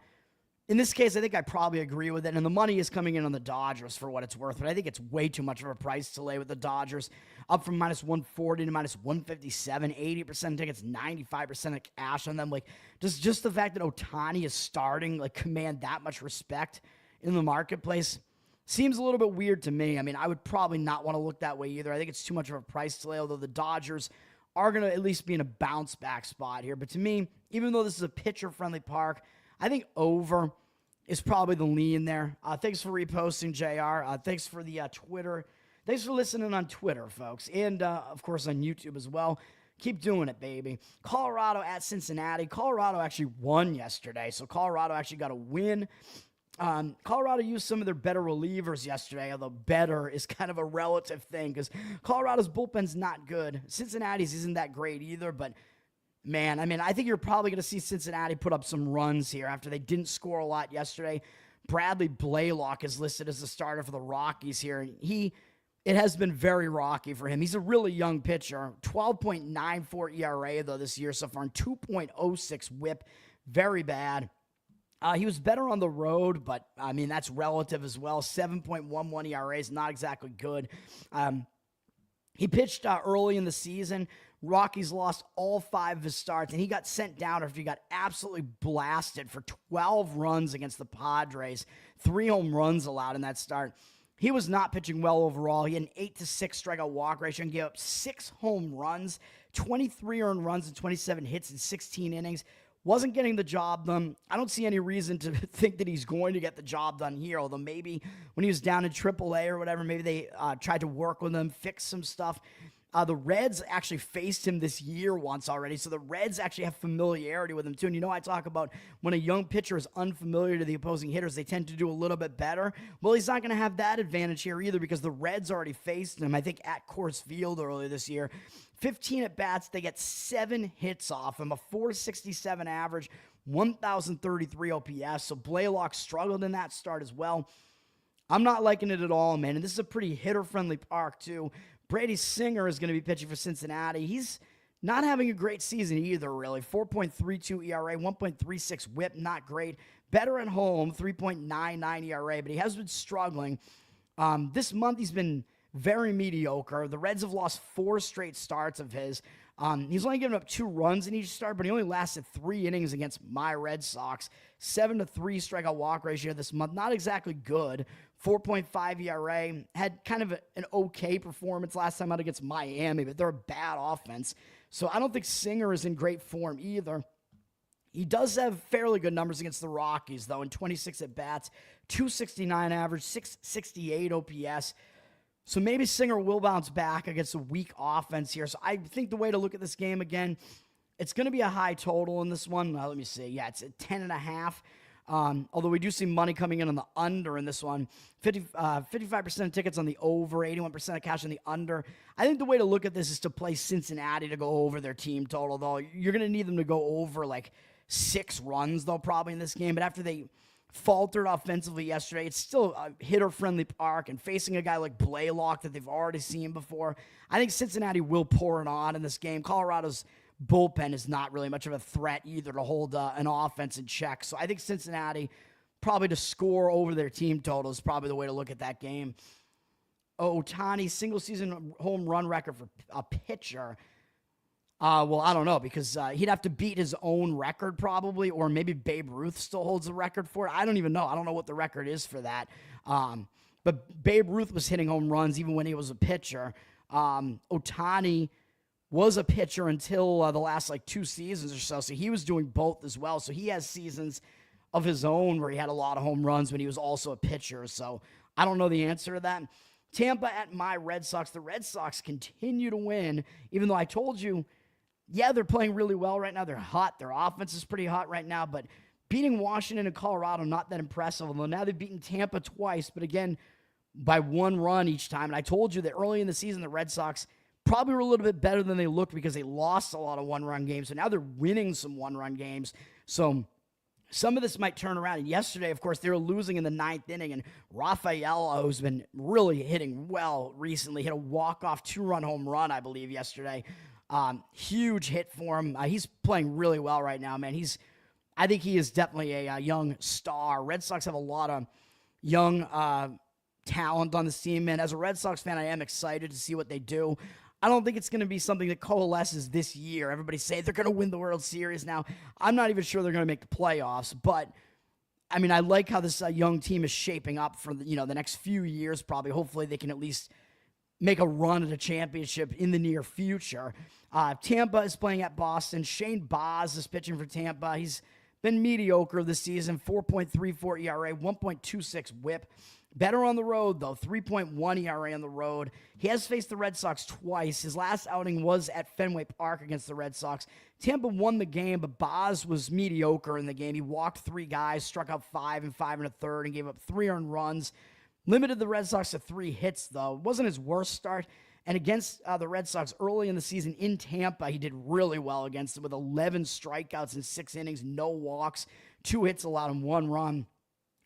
in this case, I think I probably agree with it. And the money is coming in on the Dodgers for what it's worth. But I think it's way too much of a price to lay with the Dodgers. Up from -140 to -157. 80% of tickets, 95% of cash on them. Like, just the fact that Ohtani is starting, command that much respect in the marketplace. Seems a little bit weird to me. I mean, I would probably not want to look that way either. I think it's too much of a price delay, although the Dodgers are going to at least be in a bounce back spot here. But to me, even though this is a pitcher-friendly park, I think over is probably the lean there. Thanks for reposting, JR. Thanks for the Twitter. Thanks for listening on Twitter, folks. And, of course, on YouTube as well. Keep doing it, baby. Colorado at Cincinnati. Colorado actually won yesterday, so Colorado actually got a win. Colorado used some of their better relievers yesterday, although better is kind of a relative thing because Colorado's bullpen's not good. Cincinnati's isn't that great either, but man, I mean, I think you're probably going to see Cincinnati put up some runs here after they didn't score a lot yesterday. Bradley Blaylock is listed as the starter for the Rockies here, and it has been very rocky for him. He's a really young pitcher. 12.94 ERA, though, this year so far, and 2.06 whip. Very bad. He was better on the road, but, I mean, that's relative as well. 7.11 ERA is not exactly good. He pitched early in the season. Rockies lost all 5 of his starts, and he got sent down after he got absolutely blasted for 12 runs against the Padres. 3 home runs allowed in that start. He was not pitching well overall. He had an 8-6 strikeout walk ratio and gave up 6 home runs, 23 earned runs, and 27 hits in 16 innings. Wasn't getting the job done. I don't see any reason to think that he's going to get the job done here, although maybe when he was down in AAA or whatever, maybe they tried to work with him, fix some stuff. The Reds actually faced him this year once already, so the Reds actually have familiarity with him too. And you know I talk about when a young pitcher is unfamiliar to the opposing hitters, they tend to do a little bit better. Well, he's not going to have that advantage here either because the Reds already faced him, I think, at Coors Field earlier this year. 15 at-bats, they get 7 hits off him, a .467 average, 1,033 OPS, so Blaylock struggled in that start as well. I'm not liking it at all, man, and this is a pretty hitter-friendly park too. Brady Singer is going to be pitching for Cincinnati. He's not having a great season either, really. 4.32 ERA, 1.36 whip, not great. Better at home, 3.99 ERA, but he has been struggling. This month he's been very mediocre. The Reds have lost 4 straight starts of his. He's only given up 2 runs in each start, but he only lasted 3 innings against my Red Sox. 7-3 strikeout walk ratio this month. Not exactly good. 4.5 ERA. Had kind of an okay performance last time out against Miami, but they're a bad offense. So I don't think Singer is in great form either. He does have fairly good numbers against the Rockies, though, in 26 at-bats, 269 average, 668 OPS. So maybe Singer will bounce back against a weak offense here. So I think the way to look at this game again, it's going to be a high total in this one. Let me see. Yeah, it's at 10.5. Although we do see money coming in on the under in this one. 55% of tickets on the over, 81% of cash on the under. I think the way to look at this is to play Cincinnati to go over their team total, though. You're going to need them to go over like 6 runs, though, probably in this game. But after they faltered offensively yesterday, it's still a hitter-friendly park, and facing a guy like Blaylock that they've already seen before, I think Cincinnati will pour it on in this game. Colorado's bullpen is not really much of a threat either to hold an offense in check. So I think Cincinnati probably to score over their team total is probably the way to look at that game. Ohtani, single-season home run record for a pitcher. Well, I don't know, because he'd have to beat his own record probably, or maybe Babe Ruth still holds the record for it. I don't even know. I don't know what the record is for that. But Babe Ruth was hitting home runs even when he was a pitcher. Ohtani was a pitcher until the last 2 seasons or so, so he was doing both as well. So he has seasons of his own where he had a lot of home runs when he was also a pitcher. So I don't know the answer to that. Tampa at my Red Sox. The Red Sox continue to win, even though I told you, yeah, they're playing really well right now. They're hot. Their offense is pretty hot right now, but beating Washington and Colorado, not that impressive, although now they've beaten Tampa twice, but again, by 1 run each time. And I told you that early in the season, the Red Sox probably were a little bit better than they looked because they lost a lot of 1-run games. So now they're winning some 1-run games. So some of this might turn around. And yesterday, of course, they were losing in the 9th inning. And Rafael, who's been really hitting well recently, hit a walk-off 2-run home run, I believe, yesterday. Huge hit for him. He's playing really well right now, man. I think he is definitely a young star. Red Sox have a lot of young talent on this team, man. As a Red Sox fan, I am excited to see what they do. I don't think it's going to be something that coalesces this year. Everybody say they're going to win the World Series now. I'm not even sure they're going to make the playoffs, but I mean, I like how this young team is shaping up for the next few years. Probably, hopefully, they can at least make a run at a championship in the near future. Tampa is playing at Boston. Shane Baz is pitching for Tampa. He's been mediocre this season. 4.34 ERA, 1.26 WHIP. Better on the road, though. 3.1 ERA on the road. He has faced the Red Sox twice. His last outing was at Fenway Park against the Red Sox. Tampa won the game, but Baz was mediocre in the game. He walked 3 guys, struck out 5 and 5 1/3, and gave up 3 earned runs. Limited the Red Sox to 3 hits, though. It wasn't his worst start. And against the Red Sox early in the season in Tampa, he did really well against them with 11 strikeouts in 6 innings, no walks, 2 hits allowed and 1 run.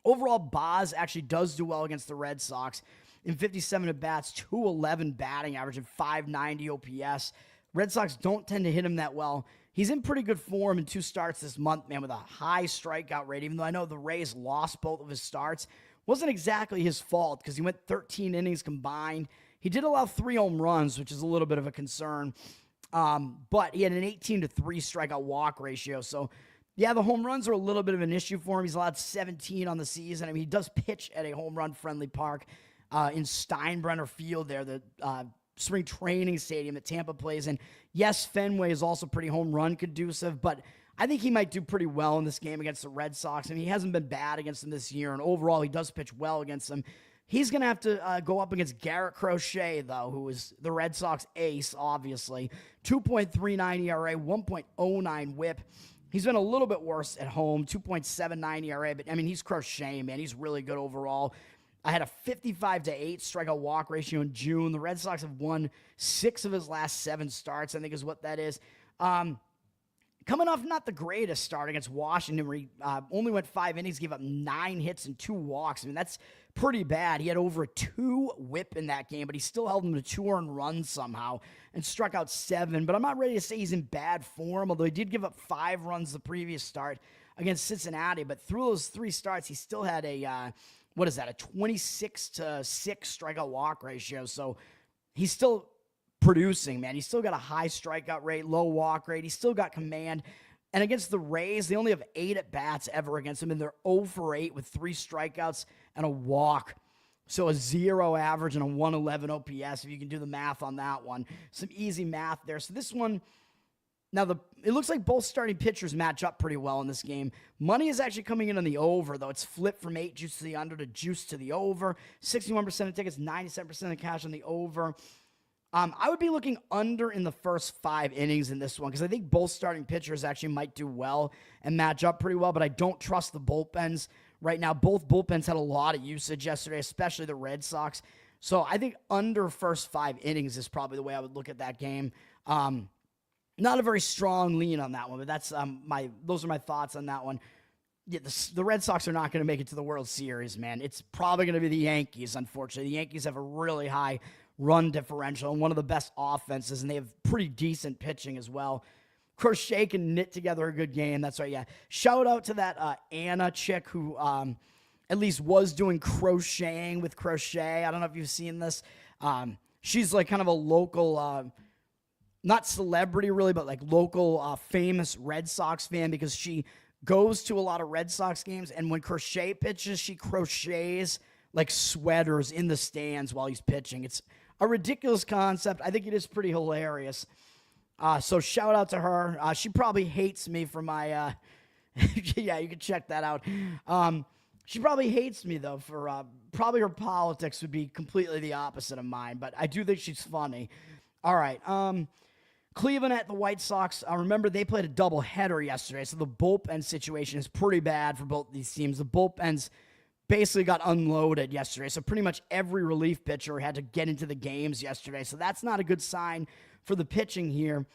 Overall, Baz actually does do well against the Red Sox. In 57 at-bats, 211 batting average and 590 OPS. Red Sox don't tend to hit him that well. He's in pretty good form in 2 starts this month, man, with a high strikeout rate, even though I know the Rays lost both of his starts. Wasn't exactly his fault because he went 13 innings combined. He did allow 3 home runs, which is a little bit of a concern. But he had an 18-3 strikeout walk ratio. So, yeah, the home runs are a little bit of an issue for him. He's allowed 17 on the season. I mean, he does pitch at a home run-friendly park in Steinbrenner Field there, the spring training stadium that Tampa plays in. Yes, Fenway is also pretty home run conducive, but I think he might do pretty well in this game against the Red Sox. I mean, he hasn't been bad against them this year, and overall, he does pitch well against them. He's going to have to go up against Garrett Crochet, though, who is the Red Sox ace, obviously. 2.39 ERA, 1.09 WHIP. He's been a little bit worse at home, 2.79 ERA, but, I mean, he's Crochet, man. He's really good overall. I had a 55-8 strikeout walk ratio in June. The Red Sox have won 6 of his last 7 starts, I think is what that is. Coming off not the greatest start against Washington, where he only went 5 innings, gave up 9 hits and 2 walks. I mean, that's pretty bad. He had over a 2 WHIP in that game, but he still held him to 2 earned runs somehow and struck out 7. But I'm not ready to say he's in bad form, although he did give up 5 runs the previous start against Cincinnati. But through those 3 starts, he still had a, a 26-6 strikeout walk ratio. So he's still producing, man. He's still got a high strikeout rate, low walk rate. He's still got command. And against the Rays, they only have 8 at-bats ever against him, and they're 0 for 8 with 3 strikeouts and a walk. So a 0 average and a 111 OPS, if you can do the math on that one. Some easy math there. So this one, now it looks like both starting pitchers match up pretty well in this game. Money is actually coming in on the over, though. It's flipped from 8 juice to the under to juice to the over. 61% of tickets, 97% of cash on the over. I would be looking under in the first 5 innings in this one because I think both starting pitchers actually might do well and match up pretty well, but I don't trust the bullpens right now. Both bullpens had a lot of usage yesterday, especially the Red Sox. So I think under first 5 innings is probably the way I would look at that game. Not a very strong lean on that one, but that's those are my thoughts on that one. Yeah, the Red Sox are not going to make it to the World Series, man. It's probably going to be the Yankees, unfortunately. The Yankees have a really high run differential and one of the best offenses, and they have pretty decent pitching as well. Crochet can knit together a good game. That's right, yeah. Shout out to that Anna chick who at least was doing crocheting with Crochet. I don't know if you've seen this. She's like kind of a local, not celebrity really, but like local famous Red Sox fan because she goes to a lot of Red Sox games, and when Crochet pitches, she crochets like sweaters in the stands while he's pitching. It's a ridiculous concept. I think it is pretty hilarious. So shout out to her. She probably hates me for my, yeah, you can check that out. She probably hates me, though, for probably her politics would be completely the opposite of mine, but I do think she's funny. All right. Cleveland at the White Sox. Remember, they played a doubleheader yesterday, so the bullpen situation is pretty bad for both these teams. The bullpens basically got unloaded yesterday, so pretty much every relief pitcher had to get into the games yesterday, so that's not a good sign for the pitching here.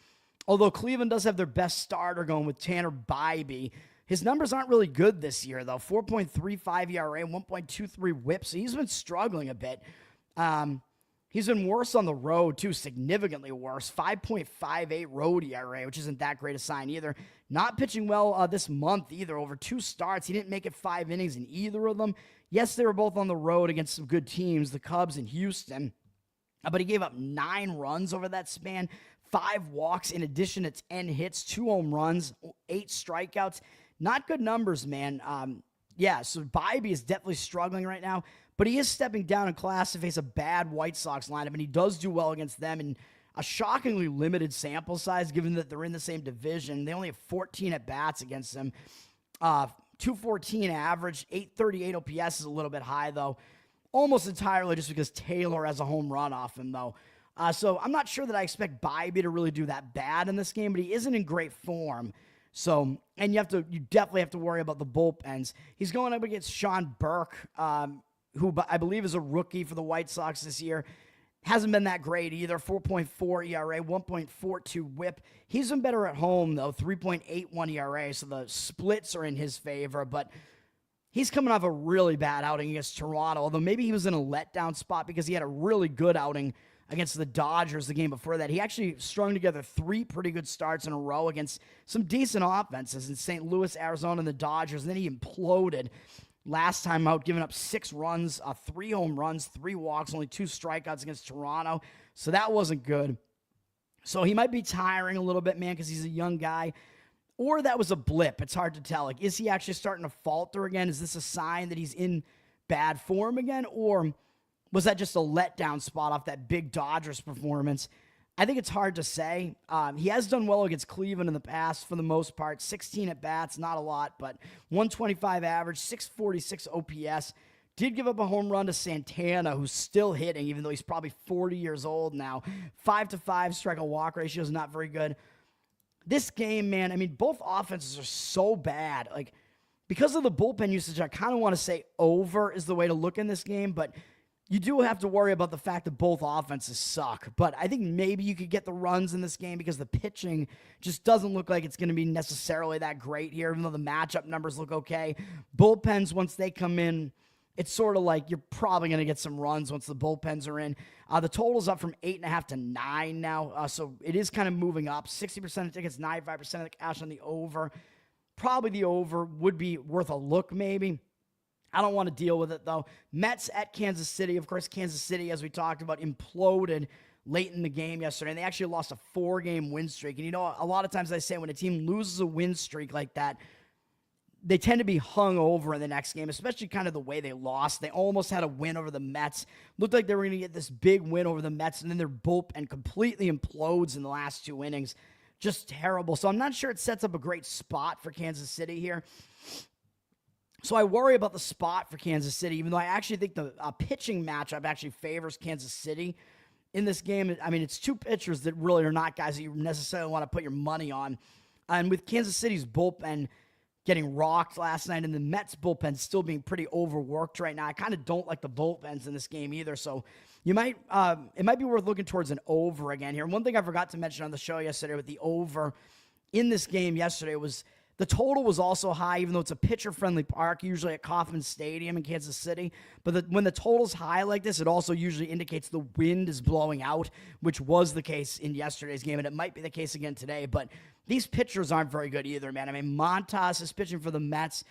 Although Cleveland does have their best starter going with Tanner Bybee. His numbers aren't really good this year, though. 4.35 ERA, 1.23 WHIP, so he's been struggling a bit. He's been worse on the road, too, significantly worse. 5.58 road ERA, which isn't that great a sign either. Not pitching well this month either. Over 2 starts, he didn't make it 5 innings in either of them. Yes, they were both on the road against some good teams, the Cubs and Houston. But he gave up 9 runs over that span, 5 walks in addition to 10 hits, 2 home runs, 8 strikeouts. Not good numbers, man. Yeah, so Bybee is definitely struggling right now, but he is stepping down in class to face a bad White Sox lineup, and he does do well against them in a shockingly limited sample size, given that they're in the same division. They only have 14 at-bats against them. 214 average, 838 OPS is a little bit high, though. Almost entirely just because Taylor has a home run off him, though. So I'm not sure that I expect Bybee to really do that bad in this game, but he isn't in great form. So, and you definitely have to worry about the bullpens. He's going up against Sean Burke, who I believe is a rookie for the White Sox this year. Hasn't been that great either. 4.4 ERA, 1.42 whip. He's been better at home, though, 3.81 ERA, so the splits are in his favor. But he's coming off a really bad outing against Toronto, although maybe he was in a letdown spot because he had a really good outing against the Dodgers the game before that. He actually strung together 3 pretty good starts in a row against some decent offenses in St. Louis, Arizona, and the Dodgers, and then he imploded last time out, giving up 6 runs, 3 home runs, 3 walks, only 2 strikeouts against Toronto. So that wasn't good. So he might be tiring a little bit, man, because he's a young guy. Or that was a blip. It's hard to tell. Like, is he actually starting to falter again? Is this a sign that he's in bad form again? Or was that just a letdown spot off that big Dodgers performance? I think it's hard to say. He has done well against Cleveland in the past for the most part. 16 at-bats, not a lot, but 125 average, 646 OPS. Did give up a home run to Santana, who's still hitting, even though he's probably 40 years old now. 5-5 strikeout walk ratio is not very good. This game, man, I mean, both offenses are so bad. Like, because of the bullpen usage, I kind of want to say over is the way to look in this game, but you do have to worry about the fact that both offenses suck. But I think maybe you could get the runs in this game because the pitching just doesn't look like it's going to be necessarily that great here, even though the matchup numbers look okay. Bullpens, once they come in, it's sort of like you're probably going to get some runs once the bullpens are in. The total's up from 8.5 to 9 now, so it is kind of moving up. 60% of tickets, 95% of the cash on the over. Probably the over would be worth a look, maybe. I don't want to deal with it, though. Mets at Kansas City. Of course, Kansas City, as we talked about, imploded late in the game yesterday, and they actually lost a 4-game win streak. And, you know, a lot of times I say when a team loses a win streak like that, they tend to be hung over in the next game, especially kind of the way they lost. They almost had a win over the Mets. Looked like they were going to get this big win over the Mets, and then their bullpen completely implodes in the last 2 innings. Just terrible. So I'm not sure it sets up a great spot for Kansas City here. So I worry about the spot for Kansas City, even though I actually think the pitching matchup actually favors Kansas City in this game. I mean, it's 2 pitchers that really are not guys that you necessarily want to put your money on. And with Kansas City's bullpen getting rocked last night and the Mets bullpen still being pretty overworked right now, I kind of don't like the bullpens in this game either. So it might be worth looking towards an over again here. And one thing I forgot to mention on the show yesterday with the over in this game yesterday was the total was also high, even though it's a pitcher-friendly park, usually at Kauffman Stadium in Kansas City. But when the total's high like this, it also usually indicates the wind is blowing out, which was the case in yesterday's game, and it might be the case again today. But these pitchers aren't very good either, man. I mean, Montas is pitching for the Mets.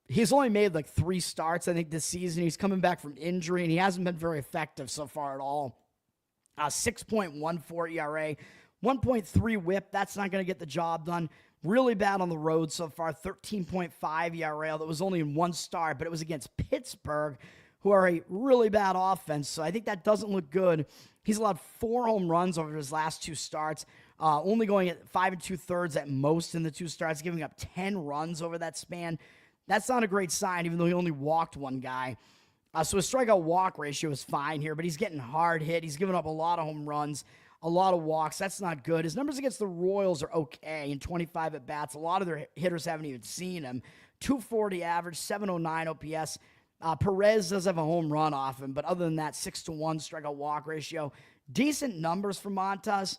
He's only made like 3 starts, I think, this season. He's coming back from injury, and he hasn't been very effective so far at all. 6.14 ERA, 1.3 whip. That's not going to get the job done. Really bad on the road so far, 13.5 ERA. That was only in 1 start, but it was against Pittsburgh, who are a really bad offense. So I think that doesn't look good. He's allowed 4 home runs over his last 2 starts, only going at 5 2/3 at most in the 2 starts, giving up 10 runs over that span. That's not a great sign, even though he only walked 1 guy. So his strikeout walk ratio is fine here, but he's getting hard hit. He's giving up a lot of home runs, a lot of walks. That's not good. His numbers against the Royals are okay in 25 at-bats. A lot of their hitters haven't even seen him. 240 average, 709 OPS. Perez does have a home run off him, but other than that, 6-1 strikeout walk ratio. Decent numbers for Montas.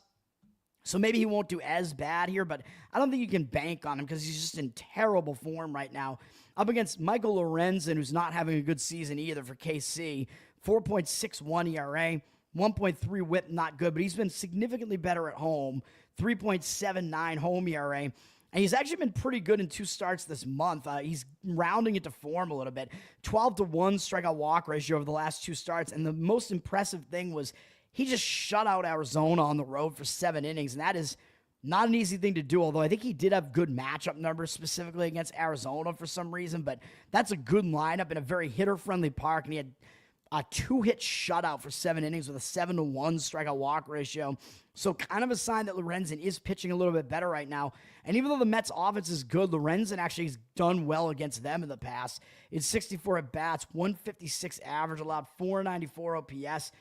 So maybe he won't do as bad here, but I don't think you can bank on him because he's just in terrible form right now. Up against Michael Lorenzen, who's not having a good season either for KC. 4.61 ERA, 1.3 whip, not good, but he's been significantly better at home. 3.79 home ERA. And he's actually been pretty good in 2 starts this month. He's rounding it to form a little bit. 12-1 strikeout walk ratio over the last 2 starts. And the most impressive thing was he just shut out Arizona on the road for 7 innings, and that is Not an easy thing to do, although I think he did have good matchup numbers specifically against Arizona for some reason, but that's a good lineup in a very hitter-friendly park, and he had a 2-hit shutout for 7 innings with a 7-1 strikeout walk ratio. So kind of a sign that Lorenzen is pitching a little bit better right now. And even though the Mets offense is good, Lorenzen actually has done well against them in the past. It's 64 at-bats, 156 average, allowed 494 OPS.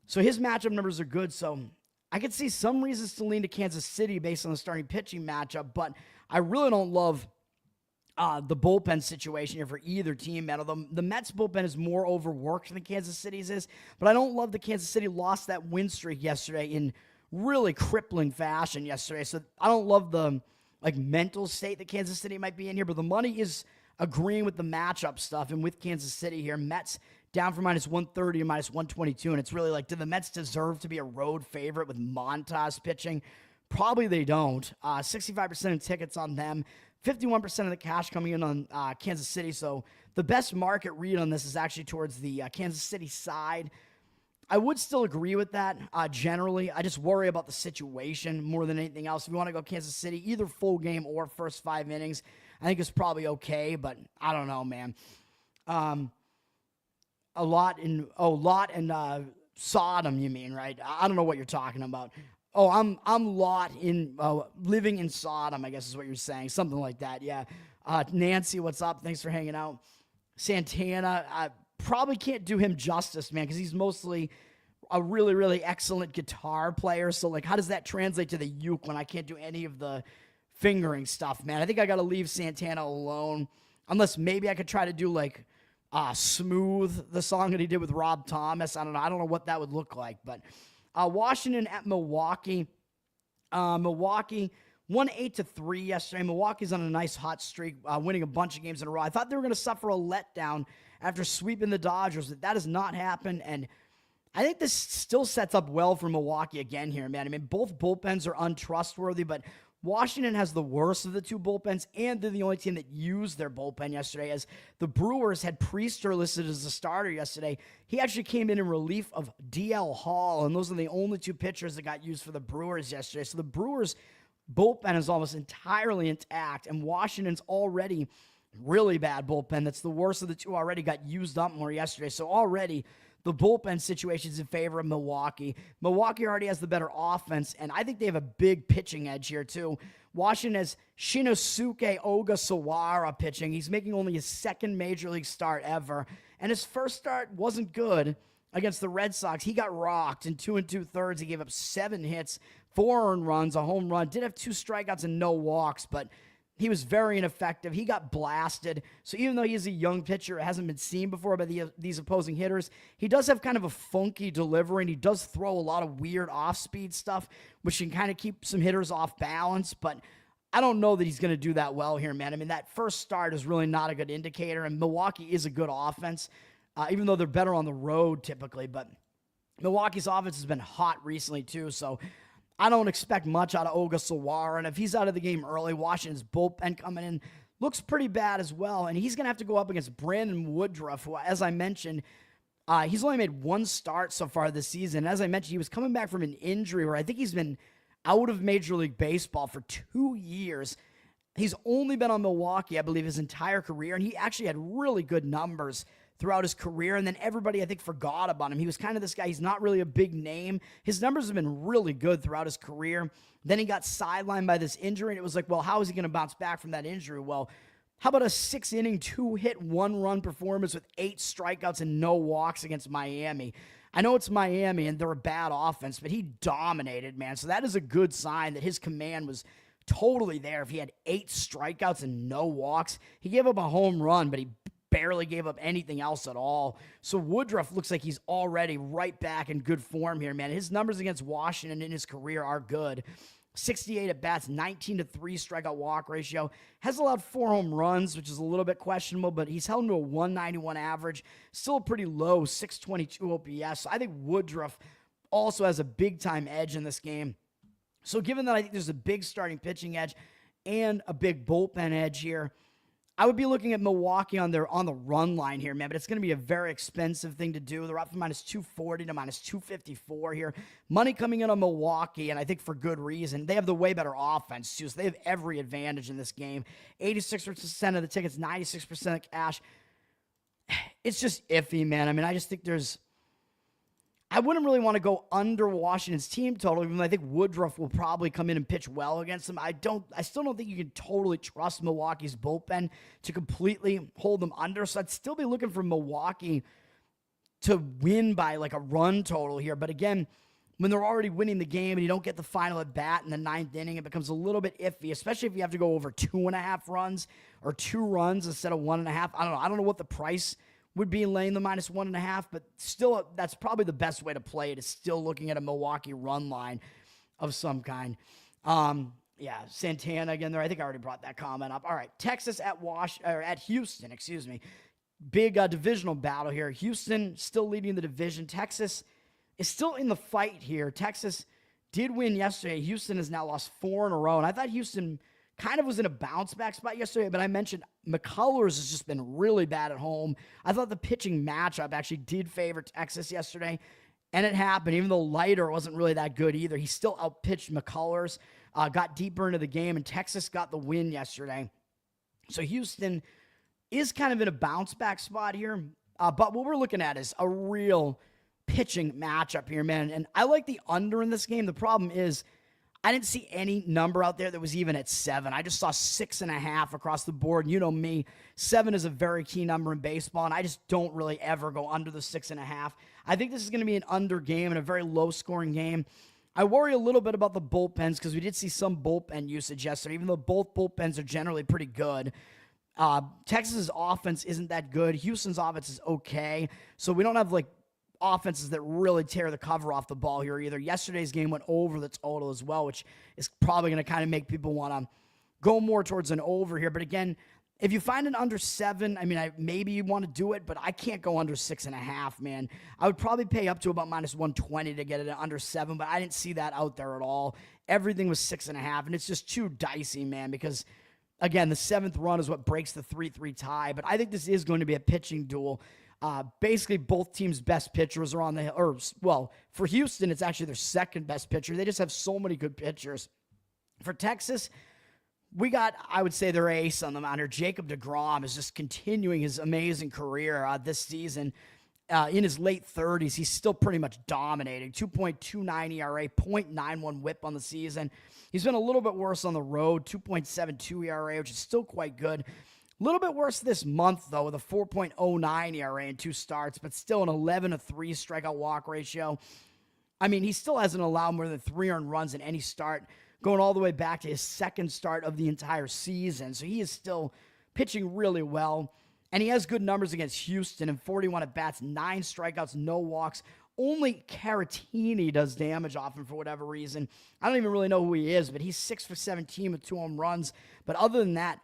So his matchup numbers are good. So I could see some reasons to lean to Kansas City based on the starting pitching matchup, but I really don't love the bullpen situation here for either team, man. Although the Mets bullpen is more overworked than Kansas City's is, but I don't love that Kansas City lost that win streak yesterday in really crippling fashion yesterday. So I don't love the mental state that Kansas City might be in here, but the money is agreeing with the matchup stuff and with Kansas City here. Mets down from -130 to -122, and it's really like, do the Mets deserve to be a road favorite with Montas pitching? Probably they don't. 65% of tickets on them, 51% of the cash coming in on Kansas City. So the best market read on this is actually towards the Kansas City side. I would still agree with that generally. I just worry about the situation more than anything else. If you want to go Kansas City, either full game or first 5 innings, I think it's probably okay, but I don't know, man. Lot and Sodom, you mean, right? I don't know what you're talking about. Oh, I'm Lot in living in Sodom, I guess is what you're saying. Something like that, yeah. Nancy, what's up? Thanks for hanging out. Santana, I probably can't do him justice, man, because he's mostly a really, really excellent guitar player. So, like, how does that translate to the uke when I can't do any of the fingering stuff, man? I think I got to leave Santana alone, unless maybe I could try to do, like, Smooth, the song that he did with Rob Thomas. I don't know what that would look like, but Washington at Milwaukee. Milwaukee won 8-3 yesterday. Milwaukee's on a nice hot streak, winning a bunch of games in a row. I thought they were going to suffer a letdown after sweeping the Dodgers. That has not happened, and I think this still sets up well for Milwaukee again here, man. I mean, both bullpens are untrustworthy, but Washington has the worst of the 2 bullpens, and they're the only team that used their bullpen yesterday, as the Brewers had Priester listed as a starter yesterday. He actually came in relief of DL Hall, and those are the only 2 pitchers that got used for the Brewers yesterday. So the Brewers' bullpen is almost entirely intact, and Washington's already really bad bullpen. That's the worst of the 2 already got used up more yesterday. So already the bullpen situation's in favor of Milwaukee. Milwaukee already has the better offense, and I think they have a big pitching edge here, too. Washington has Shinosuke Ogasawara pitching. He's making only his 2nd Major League start ever, and his first start wasn't good against the Red Sox. He got rocked in 2 2/3. He gave up 7 hits, 4 earned runs, a home run. Did have 2 strikeouts and no walks, but he was very ineffective. He got blasted. So even though he's a young pitcher, it hasn't been seen before by these opposing hitters, he does have kind of a funky delivery, and he does throw a lot of weird off-speed stuff, which can kind of keep some hitters off balance. But I don't know that he's going to do that well here, man. I mean, that first start is really not a good indicator, and Milwaukee is a good offense, even though they're better on the road typically. But Milwaukee's offense has been hot recently too, so I don't expect much out of Ogasawara, and if he's out of the game early, Washington's bullpen coming in looks pretty bad as well, and he's going to have to go up against Brandon Woodruff, who, as I mentioned, he's only made 1 start so far this season. As I mentioned, he was coming back from an injury where I think he's been out of Major League Baseball for 2 years. He's only been on Milwaukee, I believe, his entire career, and he actually had really good numbers throughout his career, and then everybody, I think, forgot about him. He was kind of this guy. He's not really a big name. His numbers have been really good throughout his career. Then he got sidelined by this injury, and it was like, well, how is he going to bounce back from that injury? Well, how about a 6-inning, 2-hit, 1-run performance with 8 strikeouts and no walks against Miami? I know it's Miami, and they're a bad offense, but he dominated, man. So that is a good sign that his command was totally there. If he had 8 strikeouts and no walks, he gave up a home run, but he barely gave up anything else at all. So Woodruff looks like he's already right back in good form here, man. His numbers against Washington in his career are good. 68 at-bats, 19-3 strikeout walk ratio. Has allowed 4 home runs, which is a little bit questionable, but he's held to a 191 average. Still pretty low, 622 OPS. So I think Woodruff also has a big-time edge in this game. So given that I think there's a big starting pitching edge and a big bullpen edge here, I would be looking at Milwaukee on the run line here, man, but it's going to be a very expensive thing to do. They're up from minus 240 to minus 254 here. Money coming in on Milwaukee, and I think for good reason. They have the way better offense, too, so they have every advantage in this game. 86% of the tickets, 96% of cash. It's just iffy, man. I mean, I just think I wouldn't really want to go under Washington's team total, even though I think Woodruff will probably come in and pitch well against them. I still don't think you can totally trust Milwaukee's bullpen to completely hold them under. So I'd still be looking for Milwaukee to win by like a run total here. But again, when they're already winning the game and you don't get the final at bat in the 9th inning, it becomes a little bit iffy, especially if you have to go over 2.5 runs or 2 runs instead of 1.5. I don't know what the price would be laying the minus 1.5, but still, that's probably the best way to play it, is still looking at a Milwaukee run line of some kind. Yeah, Santana again there. I think I already brought that comment up. All right, Texas at Houston, excuse me. Big divisional battle here. Houston still leading the division. Texas is still in the fight here. Texas did win yesterday. Houston has now lost 4 in a row, and I thought Houston kind of was in a bounce-back spot yesterday, but I mentioned McCullers has just been really bad at home. I thought the pitching matchup actually did favor Texas yesterday, and it happened. Even though Leiter wasn't really that good either, he still outpitched McCullers, got deeper into the game, and Texas got the win yesterday. So Houston is kind of in a bounce-back spot here, but what we're looking at is a real pitching matchup here, man, and I like the under in this game. The problem is I didn't see any number out there that was even at 7. I just saw 6.5 across the board. You know me, 7 is a very key number in baseball, and I just don't really ever go under the 6.5. I think this is going to be an under game and a very low-scoring game. I worry a little bit about the bullpens because we did see some bullpen usage yesterday, even though both bullpens are generally pretty good. Texas's offense isn't that good. Houston's offense is okay, so we don't have, like, offenses that really tear the cover off the ball here either. Yesterday's game went over the total as well, which is probably going to kind of make people want to go more towards an over here. But again, if you find an under 7, I mean, maybe you want to do it, but I can't go under 6.5, man. I would probably pay up to about minus 120 to get it at under 7, but I didn't see that out there at all. Everything was 6.5, and it's just too dicey, man, because again, the 7th run is what breaks the 3-3 tie, but I think this is going to be a pitching duel. Basically, both teams' best pitchers are on the hill. Or, well, for Houston, it's actually their second best pitcher. They just have so many good pitchers. For Texas, we got, I would say, their ace on the mound here. Jacob deGrom is just continuing his amazing career this season. In his late 30s, he's still pretty much dominating. 2.29 ERA, 0.91 whip on the season. He's been a little bit worse on the road, 2.72 ERA, which is still quite good. A little bit worse this month, though, with a 4.09 ERA in 2 starts, but still an 11-3 strikeout walk ratio. I mean, he still hasn't allowed more than 3 earned runs in any start, going all the way back to his second start of the entire season. So he is still pitching really well, and he has good numbers against Houston in 41 at-bats, 9 strikeouts, no walks. Only Caratini does damage off him for whatever reason. I don't even really know who he is, but he's 6 for 17 with 2 home runs. But other than that,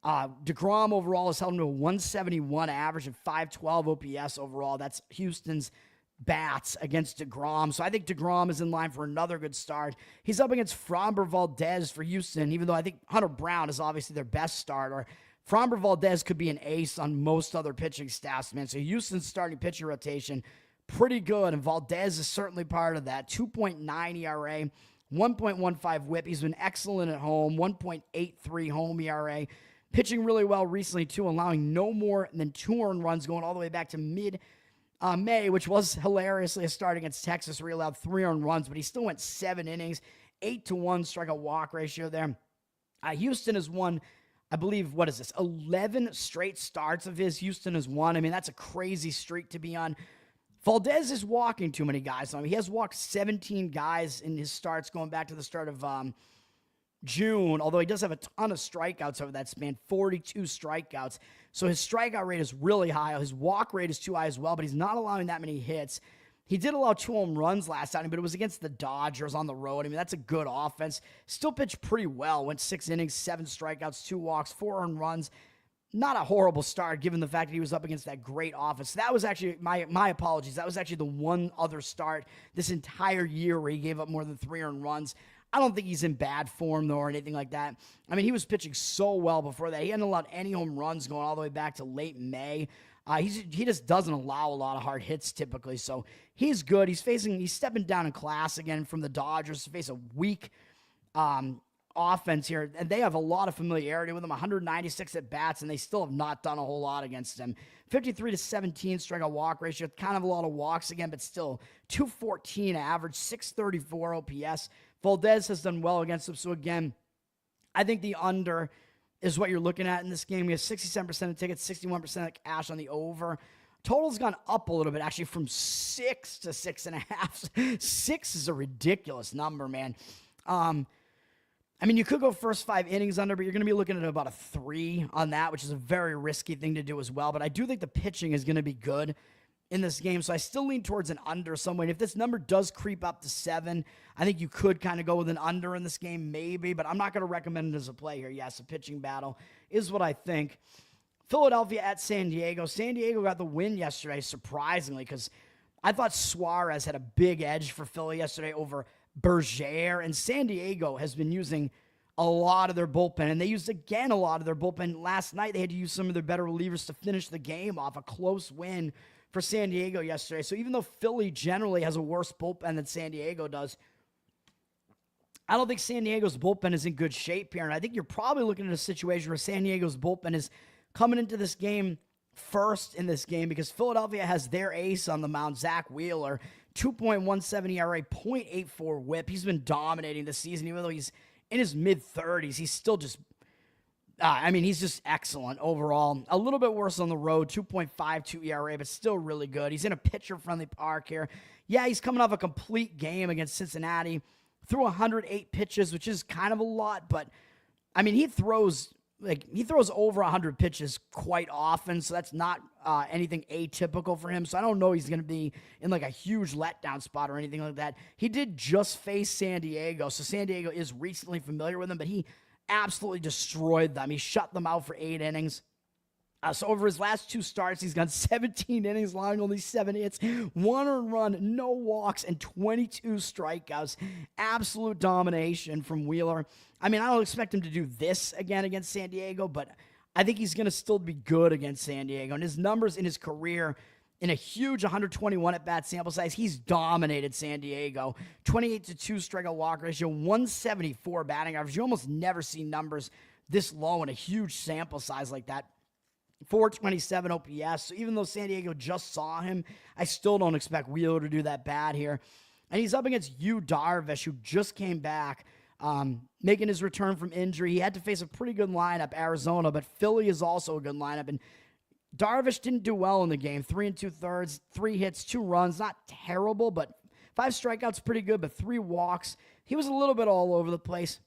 deGrom overall has held him to a 171 average and 512 OPS overall. That's Houston's bats against deGrom. So I think deGrom is in line for another good start. He's up against Framber Valdez for Houston, even though I think Hunter Brown is obviously their best starter. Framber Valdez could be an ace on most other pitching staffs, man. So Houston's starting pitching rotation, pretty good, and Valdez is certainly part of that. 2.9 ERA, 1.15 whip. He's been excellent at home, 1.83 home ERA. Pitching really well recently, too, allowing no more than 2 earned runs going all the way back to mid-May, which was hilariously a start against Texas where he allowed 3 earned runs, but he still went 7 innings, 8-1 strikeout walk ratio there. Houston has won, I believe, 11 straight starts of his. Houston has won. I mean, that's a crazy streak to be on. Valdez is walking too many guys. I mean, he has walked 17 guys in his starts going back to the start of June, although he does have a ton of strikeouts over that span, 42 strikeouts. So his strikeout rate is really high. His walk rate is too high as well, but he's not allowing that many hits. He did allow 2 home runs last time, but it was against the Dodgers on the road. I mean, that's a good offense. Still pitched pretty well. Went 6 innings, 7 strikeouts, 2 walks, 4 earned runs. Not a horrible start given the fact that he was up against that great offense. That was actually, my apologies, that was actually the one other start this entire year where he gave up more than 3 earned runs. I don't think he's in bad form, though, or anything like that. I mean, he was pitching so well before that. He hadn't allowed any home runs going all the way back to late May. He just doesn't allow a lot of hard hits typically, so he's good. He's stepping down in class again from the Dodgers to face a weak offense here, and they have a lot of familiarity with him. 196 at bats, and they still have not done a whole lot against him. 53-17 strikeout walk ratio, kind of a lot of walks again, but still 214 average, 634 OPS. Valdez has done well against him, so again, I think the under is what you're looking at in this game. We have 67% of tickets, 61% of cash on the over. Total's gone up a little bit, actually, from 6 to 6.5. 6 is a ridiculous number, man. I mean, you could go first 5 innings under, but you're going to be looking at about a 3 on that, which is a very risky thing to do as well. But I do think the pitching is going to be good in this game, so I still lean towards an under some way. And if this number does creep up to 7, I think you could kind of go with an under in this game, maybe, but I'm not going to recommend it as a play here. Yes, a pitching battle is what I think. Philadelphia at San Diego. San Diego got the win yesterday, surprisingly, because I thought Suarez had a big edge for Philly yesterday over Berger, and San Diego has been using a lot of their bullpen, and they used again a lot of their bullpen. Last night, they had to use some of their better relievers to finish the game off. A close win for San Diego yesterday. So even though Philly generally has a worse bullpen than San Diego does, I don't think San Diego's bullpen is in good shape here, and I think you're probably looking at a situation where San Diego's bullpen is coming into this game first in this game because Philadelphia has their ace on the mound, Zach Wheeler, 2.17 ERA, 0.84 whip. He's been dominating this season, even though he's in his mid-30s. He's still just, he's just excellent overall. A little bit worse on the road, 2.52 ERA, but still really good. He's in a pitcher-friendly park here. Yeah, he's coming off a complete game against Cincinnati. Threw 108 pitches, which is kind of a lot, but, I mean, he throws over 100 pitches quite often, so that's not anything atypical for him. So I don't know he's going to be in like a huge letdown spot or anything like that. He did just face San Diego, so San Diego is recently familiar with him, but he absolutely destroyed them. He shut them out for 8 innings. So over his last 2 starts, he's gone 17 innings long, only 7 hits, 1 earned run, no walks, and 22 strikeouts. Absolute domination from Wheeler. I mean, I don't expect him to do this again against San Diego, but I think he's going to still be good against San Diego. And his numbers in his career, in a huge 121 at-bat sample size, he's dominated San Diego. 28-2 strikeout walk ratio, 174 batting average. You almost never see numbers this low in a huge sample size like that. 427 OPS. So even though San Diego just saw him, I still don't expect Wheeler to do that bad here. And he's up against Yu Darvish, who just came back, making his return from injury. He had to face a pretty good lineup, Arizona, but Philly is also a good lineup. And Darvish didn't do well in the game. 3 2/3, 3 hits, 2 runs. Not terrible, but 5 strikeouts, pretty good, but 3 walks. He was a little bit all over the place.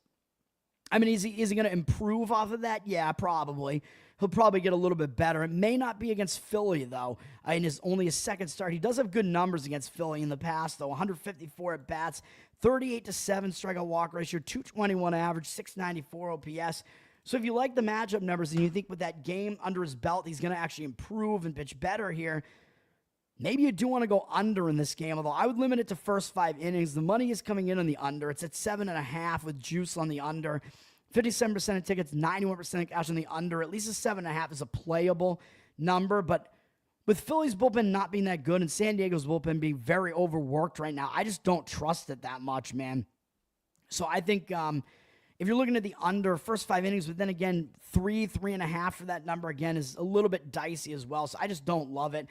I mean, is he going to improve off of that? Yeah, probably. He'll probably get a little bit better. It may not be against Philly, though, in only his second start. He does have good numbers against Philly in the past, though. 154 at-bats, 38-7 strikeout walk ratio, 221 average, 694 OPS. So if you like the matchup numbers and you think with that game under his belt, he's going to actually improve and pitch better here, maybe you do want to go under in this game, although I would limit it to first 5 innings. The money is coming in on the under. It's at 7.5 with juice on the under. 57% of tickets, 91% of cash on the under. At least a 7.5 is a playable number, but with Philly's bullpen not being that good and San Diego's bullpen being very overworked right now, I just don't trust it that much, man. So I think if you're looking at the under, first 5 innings, but then again, 3.5 for that number again is a little bit dicey as well. So I just don't love it.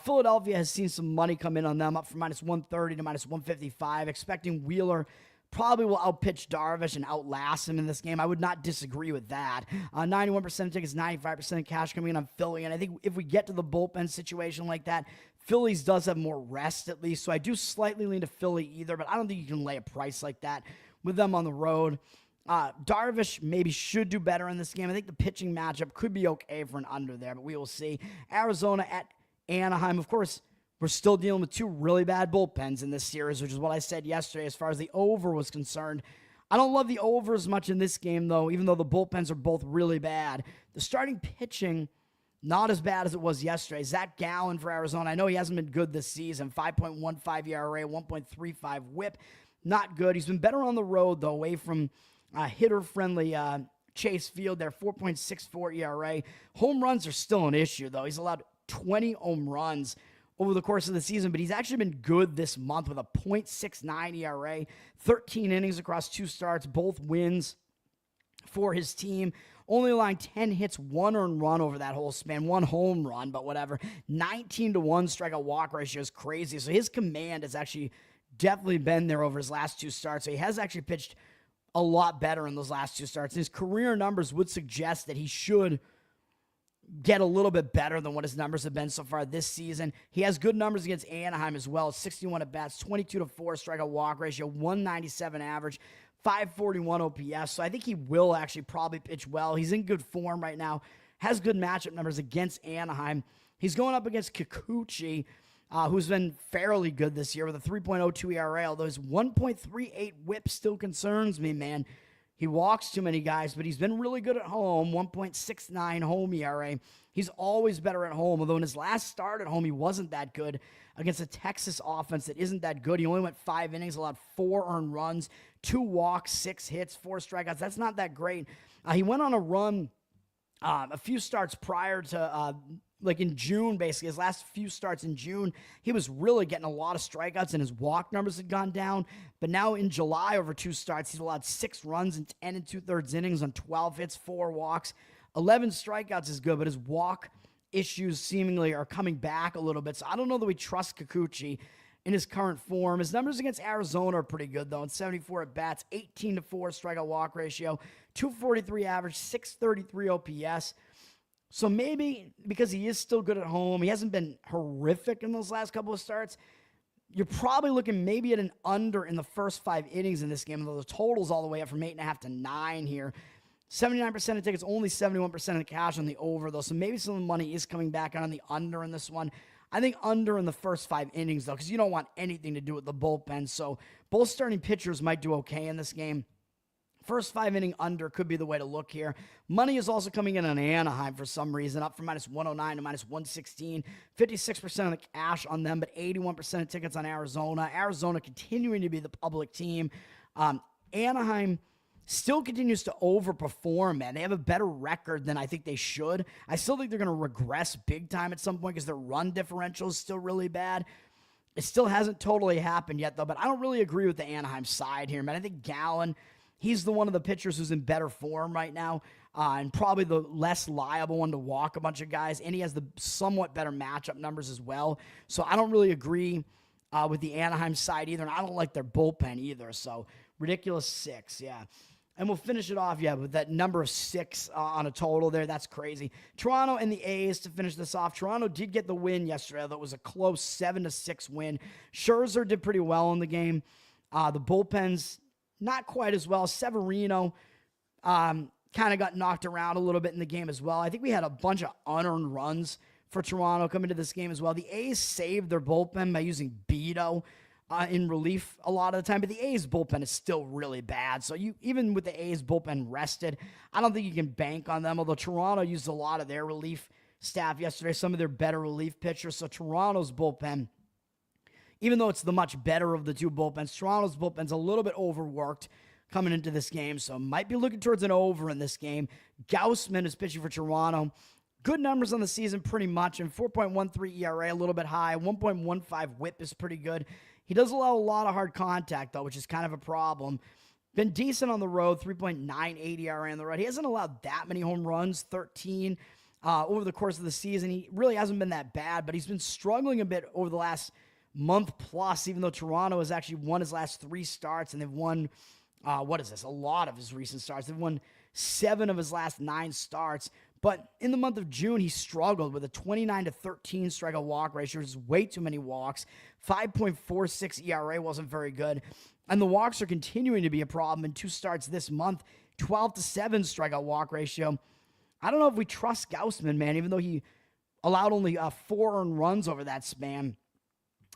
Philadelphia has seen some money come in on them, up from -130 to -155, expecting Wheeler probably will outpitch Darvish and outlast him in this game. I would not disagree with that. 91% of tickets, 95% of cash coming in on Philly. And I think if we get to the bullpen situation like that, Phillies does have more rest at least. So I do slightly lean to Philly either, but I don't think you can lay a price like that with them on the road. Darvish maybe should do better in this game. I think the pitching matchup could be okay for an under there, but we will see. Arizona at Anaheim. Of course, we're still dealing with 2 really bad bullpens in this series, which is what I said yesterday as far as the over was concerned. I don't love the over as much in this game, though, even though the bullpens are both really bad. The starting pitching Not as bad as it was yesterday. Zach Gallen for Arizona. I know he hasn't been good this season. 5.15 ERA, 1.35 whip. Not good. He's been better on the road, though, away from hitter-friendly Chase Field there. 4.64 ERA. Home runs are still an issue, though. He's allowed 20 home runs over the course of the season, but he's actually been good this month with a .69 ERA, 13 innings across 2 starts, both wins for his team. Only allowing 10 hits, 1 earned run over that whole span, 1 home run, but whatever. 19-1 strikeout walk ratio is crazy. So his command has actually definitely been there over his last 2 starts. So he has actually pitched a lot better in those last 2 starts. His career numbers would suggest that he should get a little bit better than what his numbers have been so far this season. He has good numbers against Anaheim as well. 61 at-bats, 22-4 strikeout walk ratio, 197 average, 541 OPS. So I think he will actually probably pitch well. He's in good form right now. Has good matchup numbers against Anaheim. He's going up against Kikuchi, who's been fairly good this year with a 3.02 ERA, although his 1.38 whip still concerns me, man. He walks too many guys, but he's been really good at home, 1.69 home ERA. He's always better at home, although in his last start at home, he wasn't that good against a Texas offense that isn't that good. He only went 5 innings, allowed 4 earned runs, 2 walks, 6 hits, 4 strikeouts. That's not that great. He went on a run a few starts prior to like in June, basically, his last few starts in June, he was really getting a lot of strikeouts and his walk numbers had gone down. But now in July, over 2 starts, he's allowed 6 runs in 10 2/3 innings on 12 hits, 4 walks. 11 strikeouts is good, but his walk issues seemingly are coming back a little bit. So I don't know that we trust Kikuchi in his current form. His numbers against Arizona are pretty good, though. In 74 at-bats, 18-4 strikeout walk ratio, 243 average, 633 OPS. So maybe because he is still good at home, he hasn't been horrific in those last couple of starts, you're probably looking maybe at an under in the first 5 innings in this game, though the total's all the way up from 8.5 to 9 here. 79% of tickets, only 71% of the cash on the over, though, so maybe some of the money is coming back on the under in this one. I think under in the first 5 innings, though, because you don't want anything to do with the bullpen, so both starting pitchers might do okay in this game. First 5 inning under could be the way to look here. Money is also coming in on Anaheim for some reason, up from -109 to -116. 56% of the cash on them, but 81% of tickets on Arizona. Arizona continuing to be the public team. Anaheim still continues to overperform, man. They have a better record than I think they should. I still think they're going to regress big time at some point because their run differential is still really bad. It still hasn't totally happened yet, though, but I don't really agree with the Anaheim side here, man. I think Gallen, he's the one of the pitchers who's in better form right now, and probably the less liable one to walk a bunch of guys, and he has the somewhat better matchup numbers as well. So I don't really agree with the Anaheim side either, and I don't like their bullpen either. So ridiculous 6, yeah. And we'll finish it off, with that number of 6 on a total there. That's crazy. Toronto and the A's to finish this off. Toronto did get the win yesterday. That was a close 7-6 win. Scherzer did pretty well in the game. The bullpens, not quite as well. Severino kind of got knocked around a little bit in the game as well. I think we had a bunch of unearned runs for Toronto coming to this game as well. The A's saved their bullpen by using Beto in relief a lot of the time, but the A's bullpen is still really bad. So even with the A's bullpen rested, I don't think you can bank on them, although Toronto used a lot of their relief staff yesterday, some of their better relief pitchers. So Toronto's bullpen, even though it's the much better of the 2 bullpens, Toronto's bullpen's a little bit overworked coming into this game, so might be looking towards an over in this game. Gaussman is pitching for Toronto. Good numbers on the season pretty much, and 4.13 ERA, a little bit high. 1.15 whip is pretty good. He does allow a lot of hard contact, though, which is kind of a problem. Been decent on the road, 3.98 ERA on the road. He hasn't allowed that many home runs, 13 over the course of the season. He really hasn't been that bad, but he's been struggling a bit over the last month plus, even though Toronto has actually won his last 3 starts, and they've won, a lot of his recent starts. They've won 7 of his last 9 starts. But in the month of June, he struggled with a 29-13 strikeout walk ratio, which is way too many walks. 5.46 ERA wasn't very good. And the walks are continuing to be a problem in 2 starts this month. 12-7 strikeout walk ratio. I don't know if we trust Gaussman, man, even though he allowed only 4 earned runs over that span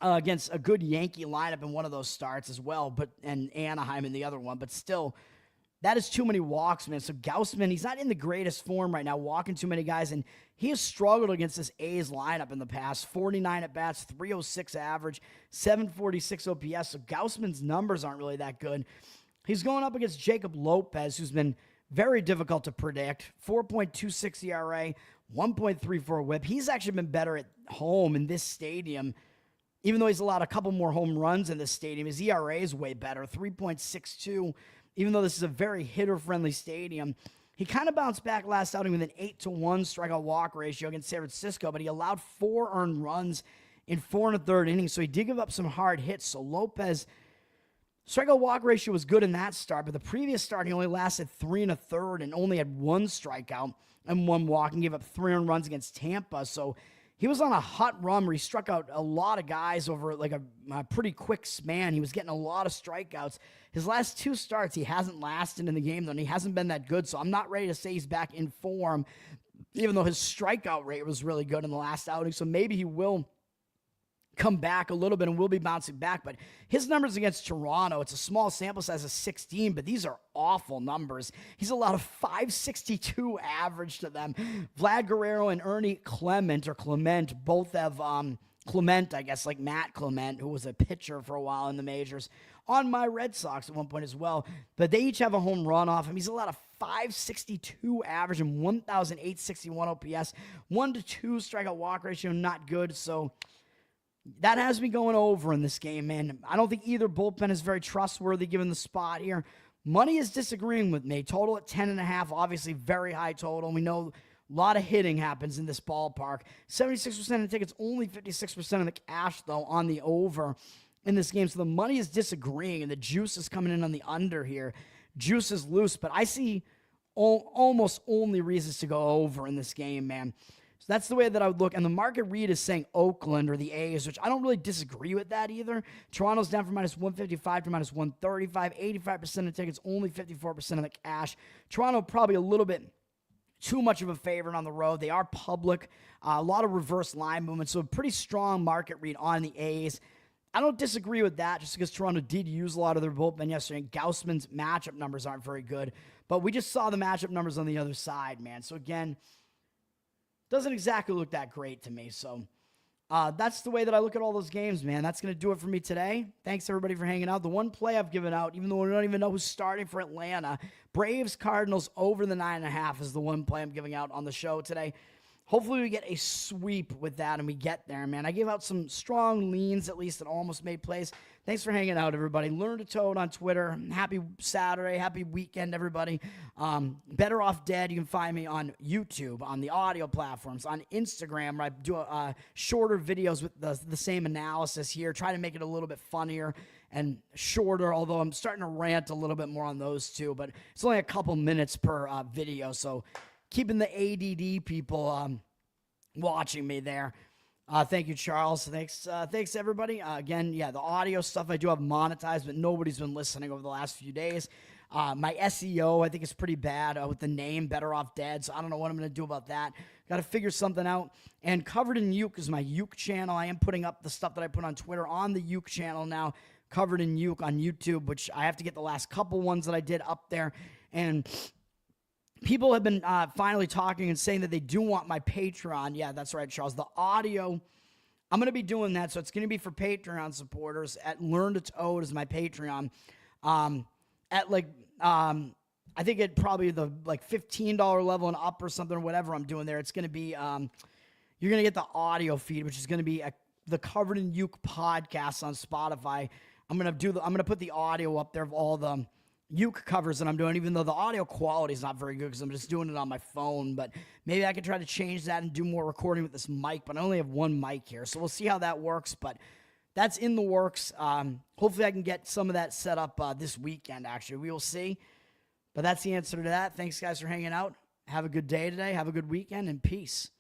against a good Yankee lineup in one of those starts as well, and Anaheim in the other one. But still, that is too many walks, man. So Gaussman, he's not in the greatest form right now, walking too many guys, and he has struggled against this A's lineup in the past. 49 at-bats, 306 average, 746 OPS, so Gaussman's numbers aren't really that good. He's going up against Jacob Lopez, who's been very difficult to predict. 4.26 ERA, 1.34 whip. He's actually been better at home in this stadium. Even though he's allowed a couple more home runs in this stadium, his ERA is way better, 3.62. Even though this is a very hitter-friendly stadium, he kind of bounced back last outing with an 8-to-1 strikeout-walk ratio against San Francisco, but he allowed 4 earned runs in 4 1/3 innings, so he did give up some hard hits. So Lopez, strikeout-walk ratio was good in that start, but the previous start he only lasted 3 1/3 and only had 1 strikeout and 1 walk and gave up 3 earned runs against Tampa. So he was on a hot run where he struck out a lot of guys over like a pretty quick span. He was getting a lot of strikeouts. His last 2 starts, he hasn't lasted in the game, though, and he hasn't been that good, so I'm not ready to say he's back in form, even though his strikeout rate was really good in the last outing, so maybe he will come back a little bit and will be bouncing back. But his numbers against Toronto, it's a small sample size of 16, but these are awful numbers. He's allowed a 562 average to them. Vlad Guerrero and Ernie Clement, or Clement, both have Clement, I guess, like Matt Clement, who was a pitcher for a while in the majors, on my Red Sox at one point as well. But they each have a home run off him. He's allowed a 562 average and 1,861 OPS, 1-2 strikeout walk ratio, not good. So that has me going over in this game, man. I don't think either bullpen is very trustworthy given the spot here. Money is disagreeing with me. Total at 10.5, obviously very high total. We know a lot of hitting happens in this ballpark. 76% of the tickets, only 56% of the cash, though, on the over in this game. So the money is disagreeing, and the juice is coming in on the under here. Juice is loose, but I see almost only reasons to go over in this game, man. So that's the way that I would look. And the market read is saying Oakland or the A's, which I don't really disagree with that either. Toronto's down from -155 to -135. 85% of the tickets, only 54% of the cash. Toronto probably a little bit too much of a favorite on the road. They are public. A lot of reverse line movement. So a pretty strong market read on the A's. I don't disagree with that just because Toronto did use a lot of their bullpen yesterday. And Gaussman's matchup numbers aren't very good. But we just saw the matchup numbers on the other side, man. So again, doesn't exactly look that great to me. So that's the way that I look at all those games, man. That's going to do it for me today. Thanks, everybody, for hanging out. The one play I've given out, even though we don't even know who's starting for Atlanta, Braves Cardinals over the 9.5 is the one play I'm giving out on the show today. Hopefully we get a sweep with that and we get there, man. I gave out some strong leans, at least, that almost made plays. Thanks for hanging out, everybody. Learn to Toad on Twitter. Happy Saturday. Happy weekend, everybody. Bettor Off Dead. You can find me on YouTube, on the audio platforms, on Instagram, where I do shorter videos with the same analysis here. Try to make it a little bit funnier and shorter, although I'm starting to rant a little bit more on those too. But it's only a couple minutes per video, so keeping the ADD people watching me there. Thank you, Charles. Thanks everybody. Again, yeah, the audio stuff I do have monetized, but nobody's been listening over the last few days. My SEO, I think, is pretty bad with the name Bettor Off Dead, so I don't know what I'm going to do about that. Got to figure something out. And Covered in Uke is my Uke channel. I am putting up the stuff that I put on Twitter on the Uke channel now, Covered in Uke on YouTube, which I have to get the last couple ones that I did up there. And people have been finally talking and saying that they do want my Patreon. Yeah, that's right, Charles. The audio, I'm going to be doing that, so it's going to be for Patreon supporters. At Learn to Toad is my Patreon. At I think at probably the $15 level and up or something, or whatever I'm doing there, it's going to be you're going to get the audio feed, which is going to be the Covered in Uke podcast on Spotify. I'm going to put the audio up there of all the Uke covers that I'm doing, even though the audio quality is not very good because I'm just doing it on my phone. But maybe I could try to change that and do more recording with this mic, but I only have one mic here, so we'll see how that works. But that's in the works. Hopefully I can get some of that set up this weekend, actually. We will see. But that's the answer to that. Thanks, guys, for hanging out. Have a good day today. Have a good weekend, and peace.